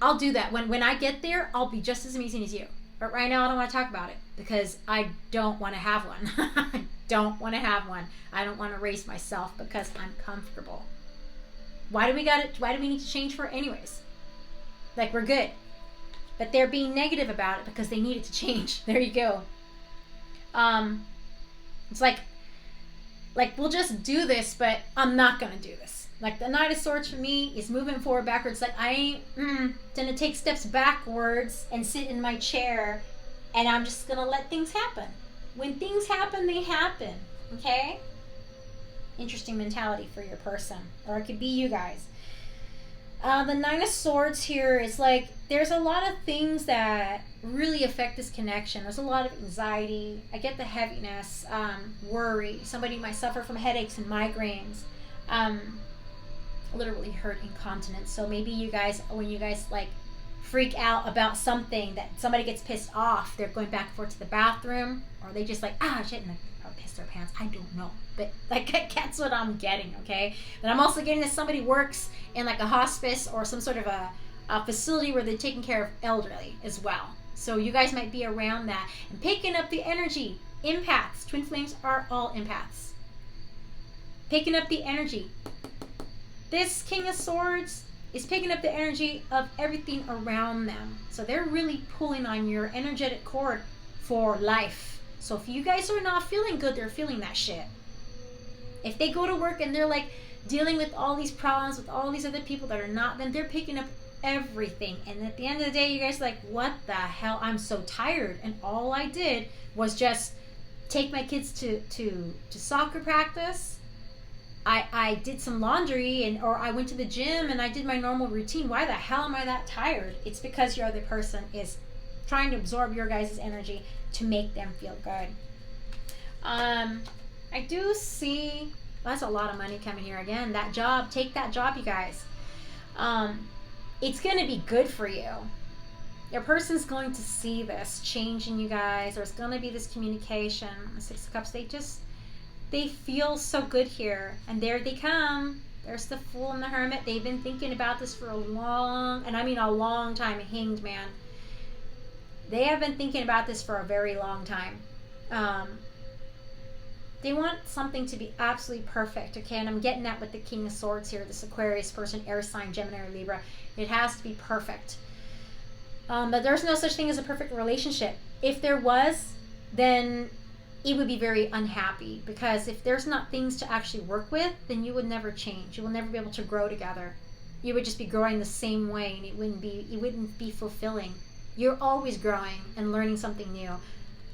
I'll do that. When I get there, I'll be just as amazing as you. But right now, I don't want to talk about it because I don't want to have one. I don't want to have one. I don't want to raise myself because I'm comfortable. Why do we need to change for it anyways? Like, we're good. But they're being negative about it because they need it to change. There you go. It's like we'll just do this, but I'm not gonna do this. Like the Knight of Swords for me is moving forward, backwards. Like I ain't gonna take steps backwards and sit in my chair, and I'm just gonna let things happen. When things happen, they happen. Okay? Interesting mentality for your person, or it could be you guys. The Nine of Swords here is like there's a lot of things that really affect this connection. There's a lot of anxiety. I get the heaviness, worry. Somebody might suffer from headaches and migraines. Literally hurt incontinence. So maybe you guys, when you guys like freak out about something that somebody gets pissed off, they're going back and forth to the bathroom, or they just like shit and piss their pants. I don't know, but like that's what I'm getting. Okay, but I'm also getting that somebody works in like a hospice or some sort of a facility where they're taking care of elderly as well. So you guys might be around that and picking up the energy. Empaths, twin flames are all empaths. Picking up the energy. This King of Swords is picking up the energy of everything around them. So they're really pulling on your energetic cord for life. So if you guys are not feeling good, they're feeling that shit. If they go to work and they're like dealing with all these problems with all these other people that are not them, they're picking up everything. And at the end of the day, you guys are like, what the hell? I'm so tired. And all I did was just take my kids to soccer practice. I did some laundry or I went to the gym and I did my normal routine. Why the hell am I that tired? It's because your other person is trying to absorb your guys' energy to make them feel good. I do see that's a lot of money coming here again. That job, take that job, you guys. It's going to be good for you. Your person's going to see this change in you guys. There's going to be this communication. The Six of Cups, they feel so good here. And there they come. There's the Fool and the Hermit. They've been thinking about this for a long time. Hanged Man. They have been thinking about this for a very long time. They want something to be absolutely perfect, okay? And I'm getting that with the King of Swords here, this Aquarius person, air sign, Gemini or Libra. It has to be perfect. But there's no such thing as a perfect relationship. If there was, then it would be very unhappy, because if there's not things to actually work with, then you would never change. You will never be able to grow together. You would just be growing the same way, and it wouldn't be fulfilling. You're always growing and learning something new.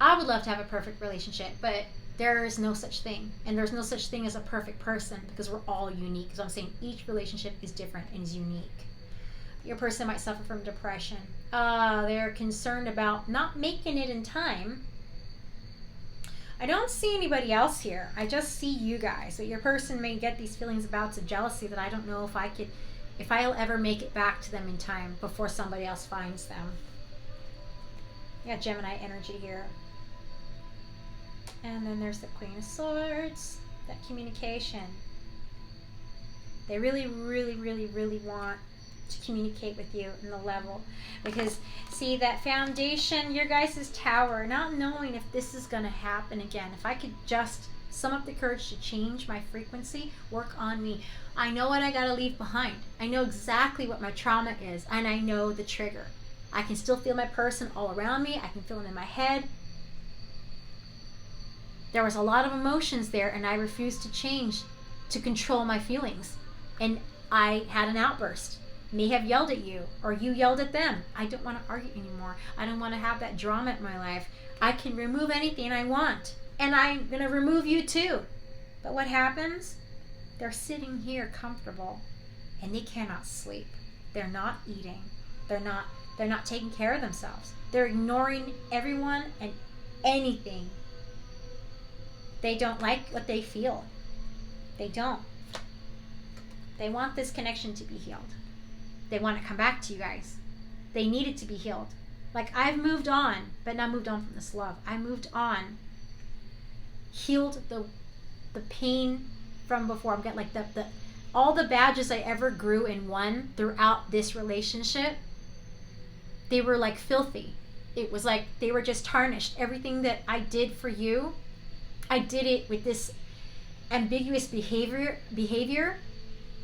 I would love to have a perfect relationship, but there is no such thing. And there's no such thing as a perfect person, because we're all unique. So I'm saying each relationship is different and is unique. Your person might suffer from depression. They're concerned about not making it in time. I don't see anybody else here. I just see you guys. So your person may get these feelings about to jealousy that I don't know if I'll ever make it back to them in time before somebody else finds them. You got Gemini energy here. And then there's the Queen of Swords. that communication. They really, really, really, really want to communicate with you in the level. Because, see, that foundation, your guys' tower, not knowing if this is going to happen again. If I could just sum up the courage to change my frequency, work on me. I know what I got to leave behind. I know exactly what my trauma is, and I know the trigger. I can still feel my person all around me. I can feel them in my head. There was a lot of emotions there, and I refused to change to control my feelings. And I had an outburst. May have yelled at you, or you yelled at them. I don't want to argue anymore. I don't want to have that drama in my life. I can remove anything I want, and I'm going to remove you too. But what happens? They're sitting here comfortable, and they cannot sleep. They're not eating. They're not taking care of themselves. They're ignoring everyone and anything. They don't like what they feel. They don't. They want this connection to be healed. They want to come back to you guys. They need it to be healed. Like, I've moved on, but not moved on from this love. I moved on, healed the pain from before. I'm getting like the all the badges I ever grew and won throughout this relationship, they were like filthy. It was like they were just tarnished. Everything that I did for you, I did it with this ambiguous behavior.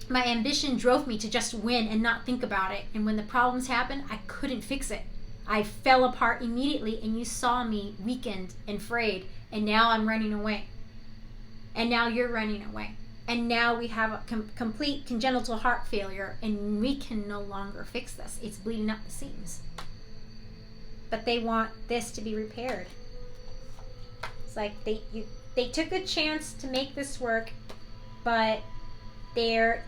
My ambition drove me to just win and not think about it. And when the problems happened, I couldn't fix it. I fell apart immediately, and you saw me weakened and frayed. And now I'm running away. And now you're running away. And now we have a complete congenital heart failure, and we can no longer fix this. It's bleeding up the seams. But they want this to be repaired. It's like they took a chance to make this work, but they're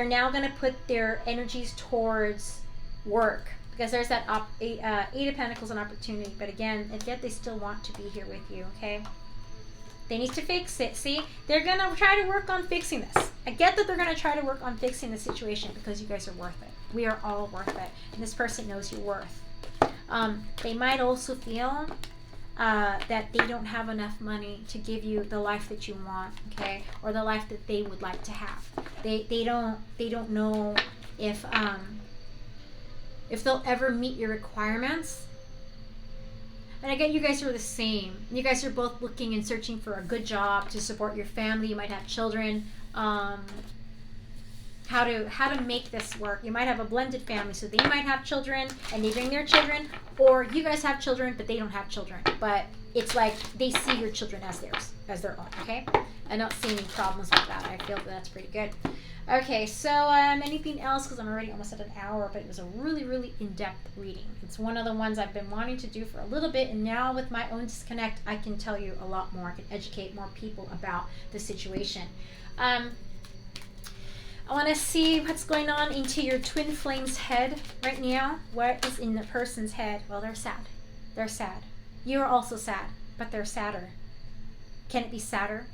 now going to put their energies towards work, because there's that Eight of Pentacles and opportunity. But again, and yet they still want to be here with you. Okay, they need to fix it. See, they're going to try to work on fixing this. I get that they're going to try to work on fixing the situation, because you guys are worth it. We are all worth it, and this person knows your worth. They might also feel that they don't have enough money to give you the life that you want, okay, or the life that they would like to have. They don't know if they'll ever meet your requirements. And I get you guys are the same. You guys are both looking and searching for a good job to support your family. You might have children. How to make this work. You might have a blended family, so they might have children and they bring their children, or you guys have children but they don't have children. But it's like they see your children as theirs, as their own. Okay, I don't see any problems with that. I feel that that's pretty good. Okay, so anything else? Because I'm already almost at an hour, but it was a really, really in-depth reading. It's one of the ones I've been wanting to do for a little bit, and now with my own disconnect, I can tell you a lot more. I can educate more people about the situation. I want to see what's going on into your twin flame's head right now. What is in the person's head? Well, they're sad. They're sad. You're also sad, but they're sadder. Can it be sadder?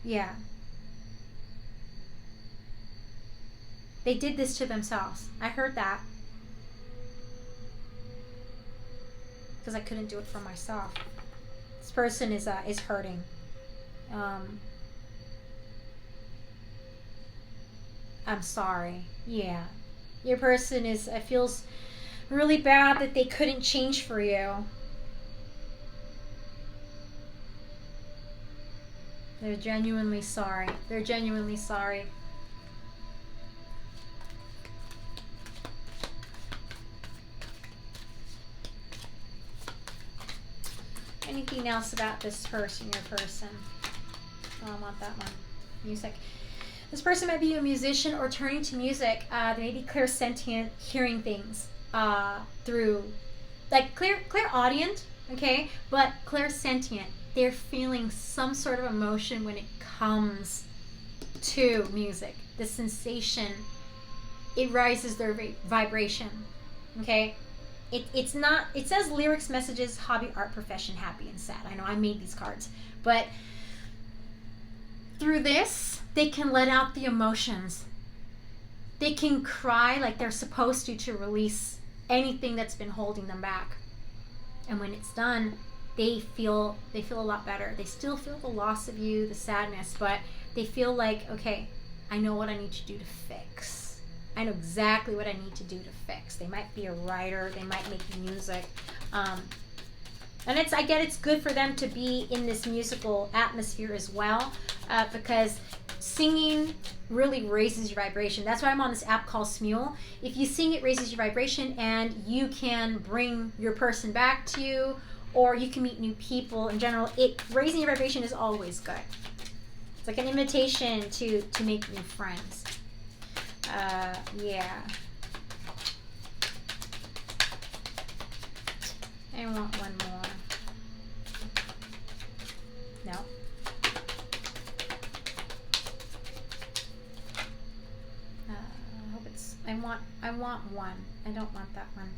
Yeah. They did this to themselves. I heard that. Because I couldn't do it for myself. This person is hurting. I'm sorry. Yeah. Your person feels really bad that they couldn't change for you. They're genuinely sorry. They're genuinely sorry. Anything else about this person, your person? Oh, I want that one. Music. This person might be a musician or turning to music. They may be clairsentient, hearing things through, like clairaudient, okay? But clairsentient. They're feeling some sort of emotion when it comes to music. The sensation, it rises their vibration, okay? It's not, it says lyrics, messages, hobby, art, profession, happy and sad. I know I made these cards, but through this, they can let out the emotions. They can cry like they're supposed to release anything that's been holding them back. And when it's done, they feel a lot better. They still feel the loss of you, the sadness, but they feel like, okay, I know what I need to do to fix. I know exactly what I need to do to fix. They might be a writer, they might make music. And I get it's good for them to be in this musical atmosphere as well, because singing really raises your vibration. That's why I'm on this app called Smule. If you sing, it raises your vibration, and you can bring your person back to you, or you can meet new people. In general, raising your vibration is always good. It's like an invitation to make new friends. Yeah. I want one more. No. I hope it's. I want one. I don't want that one.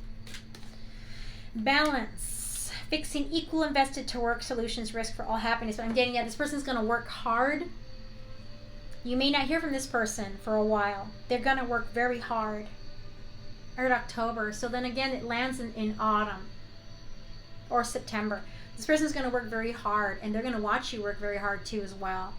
Balance. Fixing equal invested to work solutions risk for all happiness. But I'm getting this person's going to work hard. You may not hear from this person for a while. They're going to work very hard. I heard October. So then again, it lands in autumn or September. This person's going to work very hard, and they're going to watch you work very hard too as well,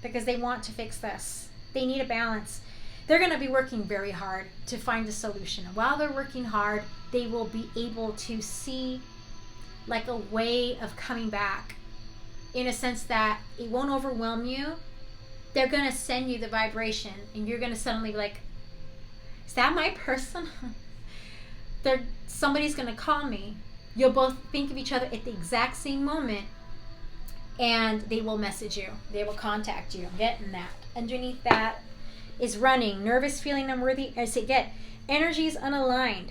because they want to fix this. They need a balance. They're going to be working very hard to find a solution. And while they're working hard, they will be able to see like a way of coming back, in a sense that it won't overwhelm you. They're going to send you the vibration, and you're going to suddenly be like, is that my person? Somebody's going to call me. You'll both think of each other at the exact same moment, and they will message you. They will contact you. I'm getting that. Underneath that is running, nervous, feeling unworthy. I say, energies unaligned.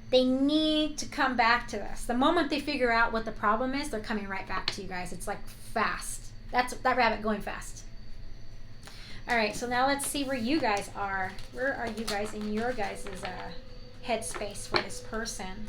They need to come back to this. The moment they figure out what the problem is, they're coming right back to you guys. It's like fast. That's that rabbit going fast. All right, so now let's see where you guys are. Where are you guys in your guys' headspace for this person?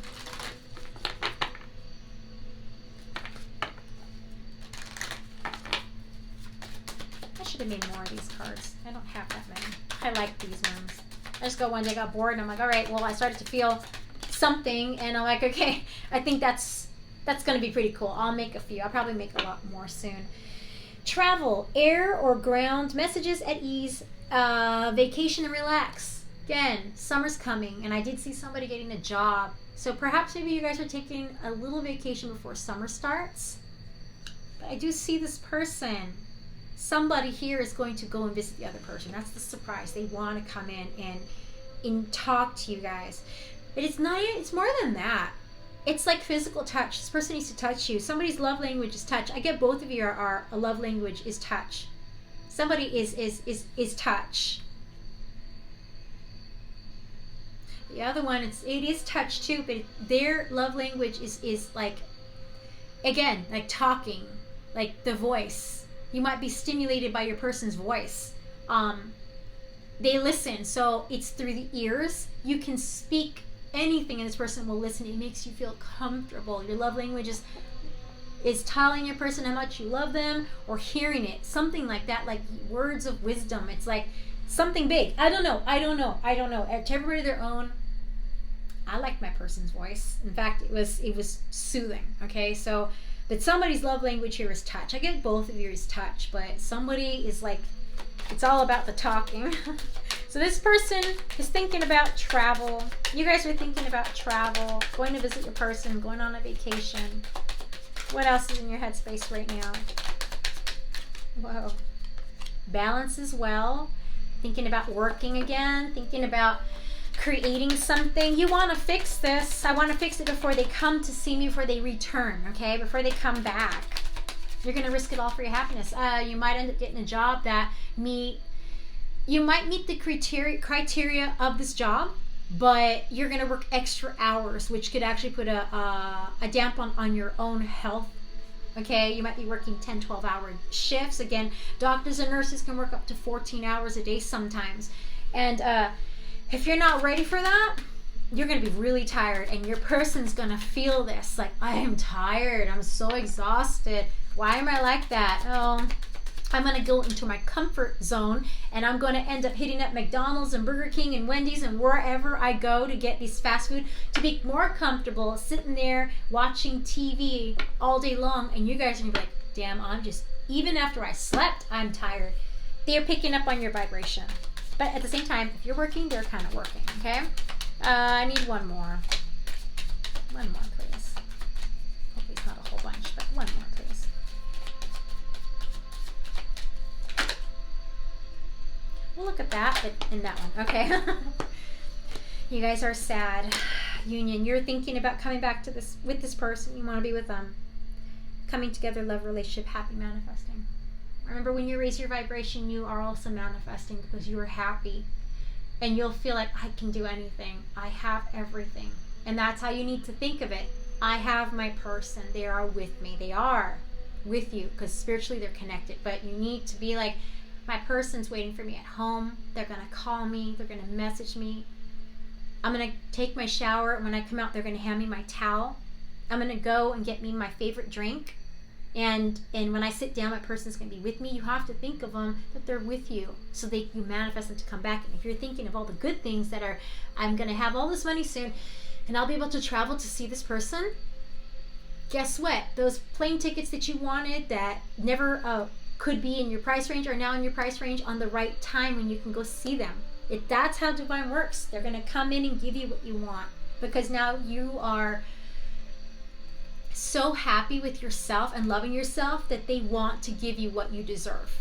I should have made more of these cards. I don't have that many. I like these ones. I just go one day, got bored, and I'm like, all right, well, I started to feel something, and I'm like, okay, I think that's going to be pretty cool. I'll make a few. I'll probably make a lot more soon. Travel, air or ground, messages at ease, vacation and relax. Again, summer's coming, and I did see somebody getting a job. So perhaps maybe you guys are taking a little vacation before summer starts. But I do see this person. Somebody here is going to go and visit the other person. That's the surprise. They want to come in and talk to you guys. But it's more than that. It's like physical touch. This person needs to touch you. Somebody's love language is touch. I get both of you are a love language is touch. Somebody is touch. The other one, it is touch too, but their love language is like, again, like talking, like the voice. You might be stimulated by your person's voice. They listen, so it's through the ears. You can speak anything and this person will listen. It makes you feel comfortable. Your love language is telling your person how much you love them, or hearing it, something like that, like words of wisdom. It's like something big. I don't know. To everybody their own. I like my person's voice. In fact, it was soothing. Okay, so but somebody's love language here is touch. I get both of yours touch, but somebody is like, it's all about the talking. So this person is thinking about travel. You guys are thinking about travel, going to visit your person, going on a vacation. What else is in your headspace right now? Whoa. Balance as well. Thinking about working again, thinking about creating something. You want to fix this. I want to fix it before they come to see me, before they return, okay? Before they come back. You're going to risk it all for your happiness. You might end up getting a job that you might meet the criteria of this job, but you're going to work extra hours, which could actually put a damp on your own health. Okay, you might be working 10, 12-hour shifts. Again, doctors and nurses can work up to 14 hours a day sometimes. And if you're not ready for that, you're going to be really tired, and your person's going to feel this. Like, I am tired. I'm so exhausted. Why am I like that? Oh, I'm going to go into my comfort zone, and I'm going to end up hitting up McDonald's and Burger King and Wendy's and wherever I go to get these fast food to be more comfortable, sitting there watching TV all day long. And you guys are going to be like, damn, even after I slept, I'm tired. They're picking up on your vibration. But at the same time, if you're working, they're kind of working, okay? I need one more. One more, please. Hopefully it's not a whole bunch, but one more, please. We'll look at that, but in that one, okay? You guys are sad. Union, you're thinking about coming back to this with this person. You want to be with them. Coming together, love, relationship, happy, manifesting. Remember, when you raise your vibration, you are also manifesting because you are happy. And you'll feel like, I can do anything. I have everything. And that's how you need to think of it. I have my person. They are with me. They are with you because spiritually they're connected. But you need to be like, my person's waiting for me at home. They're going to call me. They're going to message me. I'm going to take my shower. And when I come out, they're going to hand me my towel. I'm going to go and get me my favorite drink. And when I sit down, my person's going to be with me. You have to think of them that they're with you so you manifest them to come back. And if you're thinking of all the good things that are, I'm going to have all this money soon and I'll be able to travel to see this person. Guess what? Those plane tickets that you wanted that never could be in your price range are now in your price range on the right time when you can go see them. That's how divine works. They're going to come in and give you what you want because now you are so happy with yourself and loving yourself that they want to give you what you deserve.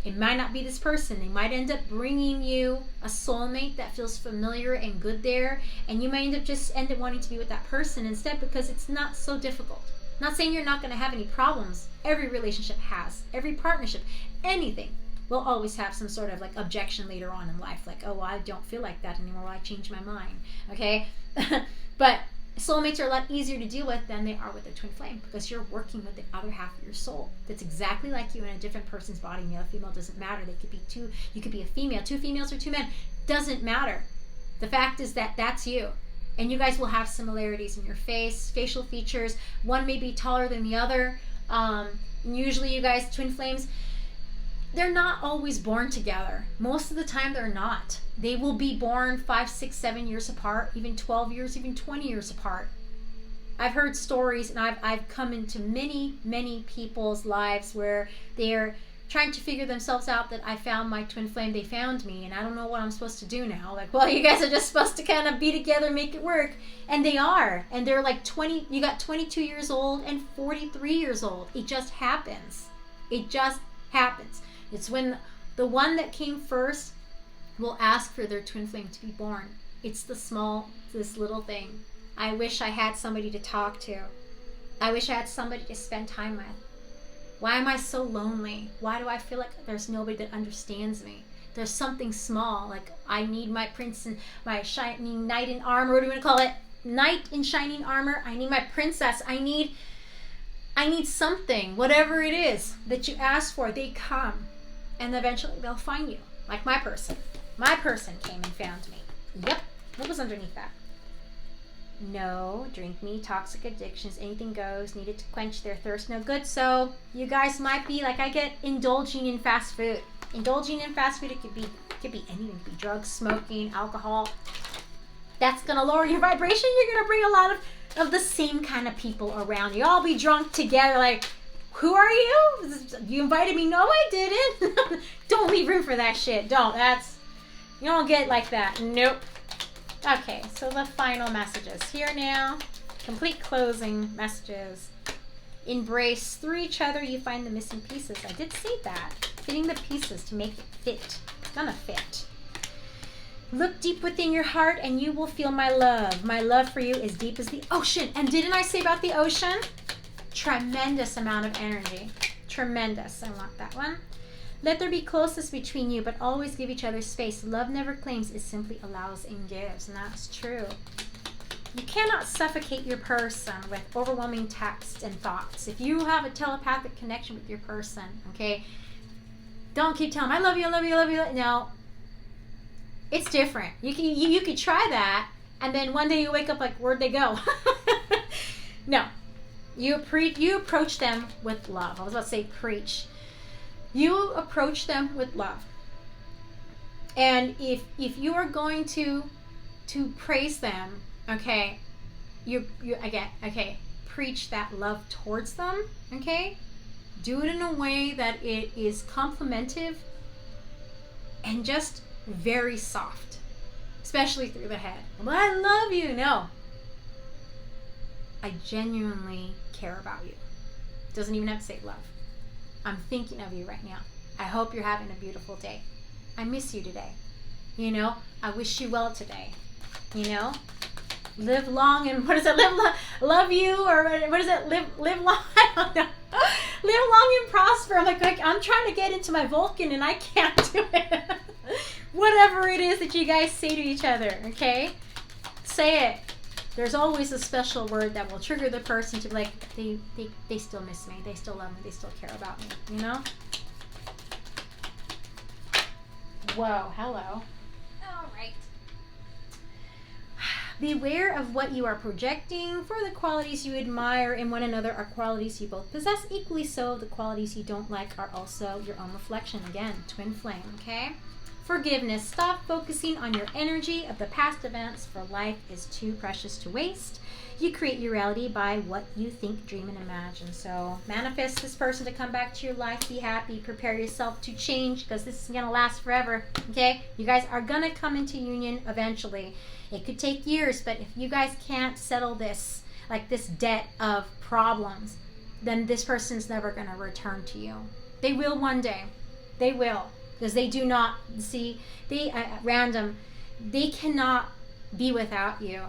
It might not be this person. They might end up bringing you a soulmate that feels familiar and good there, and you might end up wanting to be with that person instead because it's not so difficult. Not saying you're not going to have any problems. Every relationship has. Every partnership, anything will always have some sort of like objection later on in life. Like, oh, well, I don't feel like that anymore. I changed my mind. Okay? But soulmates are a lot easier to deal with than they are with a twin flame because you're working with the other half of your soul that's exactly like you in a different person's body. Male, female, doesn't matter. They could be two. You could be a female, two females or two men. Doesn't matter. The fact is that that's you. And you guys will have similarities in your face, facial features. One may be taller than the other. Usually you guys, twin flames, they're not always born together. Most of the time they're not. They will be born 5, 6, 7 years apart, even 12 years, even 20 years apart. I've heard stories and I've come into many people's lives where they're trying to figure themselves out that I found my twin flame, they found me, and I don't know what I'm supposed to do now. Like, well, you guys are just supposed to kind of be together, make it work. And they are. And they're like 20, you got 22 years old and 43 years old. It just happens. It just happens. It's when the one that came first will ask for their twin flame to be born. It's this little thing. I wish I had somebody to talk to. I wish I had somebody to spend time with. Why am I so lonely? Why do I feel like there's nobody that understands me? There's something small, like I need my prince and my shining knight in armor. What do you want to call it? Knight in shining armor. I need my princess. I need something, whatever it is that you ask for, they come. And eventually they'll find you. Like my person. My person came and found me. Yep. What was underneath that? No, drink me, toxic addictions, anything goes, needed to quench their thirst, no good. So you guys might be like, I get indulging in fast food. Indulging in fast food, it could be anything. It could be drugs, smoking, alcohol. That's gonna lower your vibration. You're gonna bring a lot of the same kind of people around. You all be drunk together, like, who are you? You invited me? No, I didn't. Don't leave room for that shit. Don't. You don't get like that. Nope. Okay, so the final messages here now. Complete closing messages. Embrace through each other. You find the missing pieces. I did say that. Fitting the pieces to make it fit. It's gonna fit. Look deep within your heart and you will feel my love. My love for you is deep as the ocean. And didn't I say about the ocean? Tremendous amount of energy. Tremendous. I want that one. Let there be closeness between you, but always give each other space. Love never claims, it simply allows and gives. And that's true. You cannot suffocate your person with overwhelming texts and thoughts. If you have a telepathic connection with your person, okay, don't keep telling them, I love you, I love you, I love you. No. It's different. You could try that, and then one day you wake up like, where'd they go? No. You approach them with love. I was about to say preach. You approach them with love. And if you are going to praise them, okay, you again, okay, preach that love towards them, okay? Do it in a way that it is complimentive and just very soft, especially through the head. Well, I love you. No. I genuinely care about you. Doesn't even have to say love. I'm thinking of you right now. I hope you're having a beautiful day. I miss you today. You know, I wish you well today. You know, live long and what is it? Love you, or what is it? Live long. I don't know. Live long and prosper. I'm like, I'm trying to get into my Vulcan and I can't do it. Whatever it is that you guys say to each other, okay? Say it. There's always a special word that will trigger the person to be like, they still miss me. They still love me. They still care about me, you know? Whoa, hello. All right. Beware of what you are projecting, for the qualities you admire in one another are qualities you both possess. Equally so, the qualities you don't like are also your own reflection. Again, twin flame, okay? Forgiveness. Stop focusing on your energy of the past events, for life is too precious to waste. You create your reality by what you think, dream, and imagine. So manifest this person to come back to your life. Be happy. Prepare yourself to change, because this is going to last forever, okay? You guys are going to come into union eventually. It could take years, but if you guys can't settle this, like this debt of problems, then this person's never going to return to you. They will one day. They will. Because they do not, see, they, random, they cannot be without you.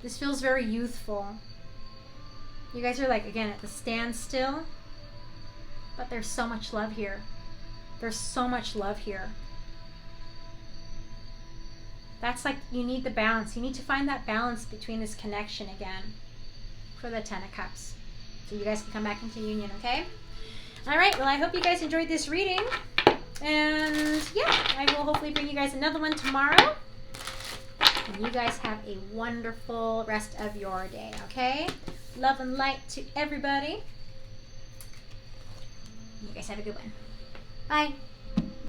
This feels very youthful. You guys are like, again, at the standstill. But there's so much love here. There's so much love here. That's like, you need the balance. You need to find that balance between this connection again for the Ten of Cups. So you guys can come back into union, okay? All right, well, I hope you guys enjoyed this reading. And yeah, I will hopefully bring you guys another one tomorrow. And you guys have a wonderful rest of your day, okay? Love and light to everybody. You guys have a good one. Bye.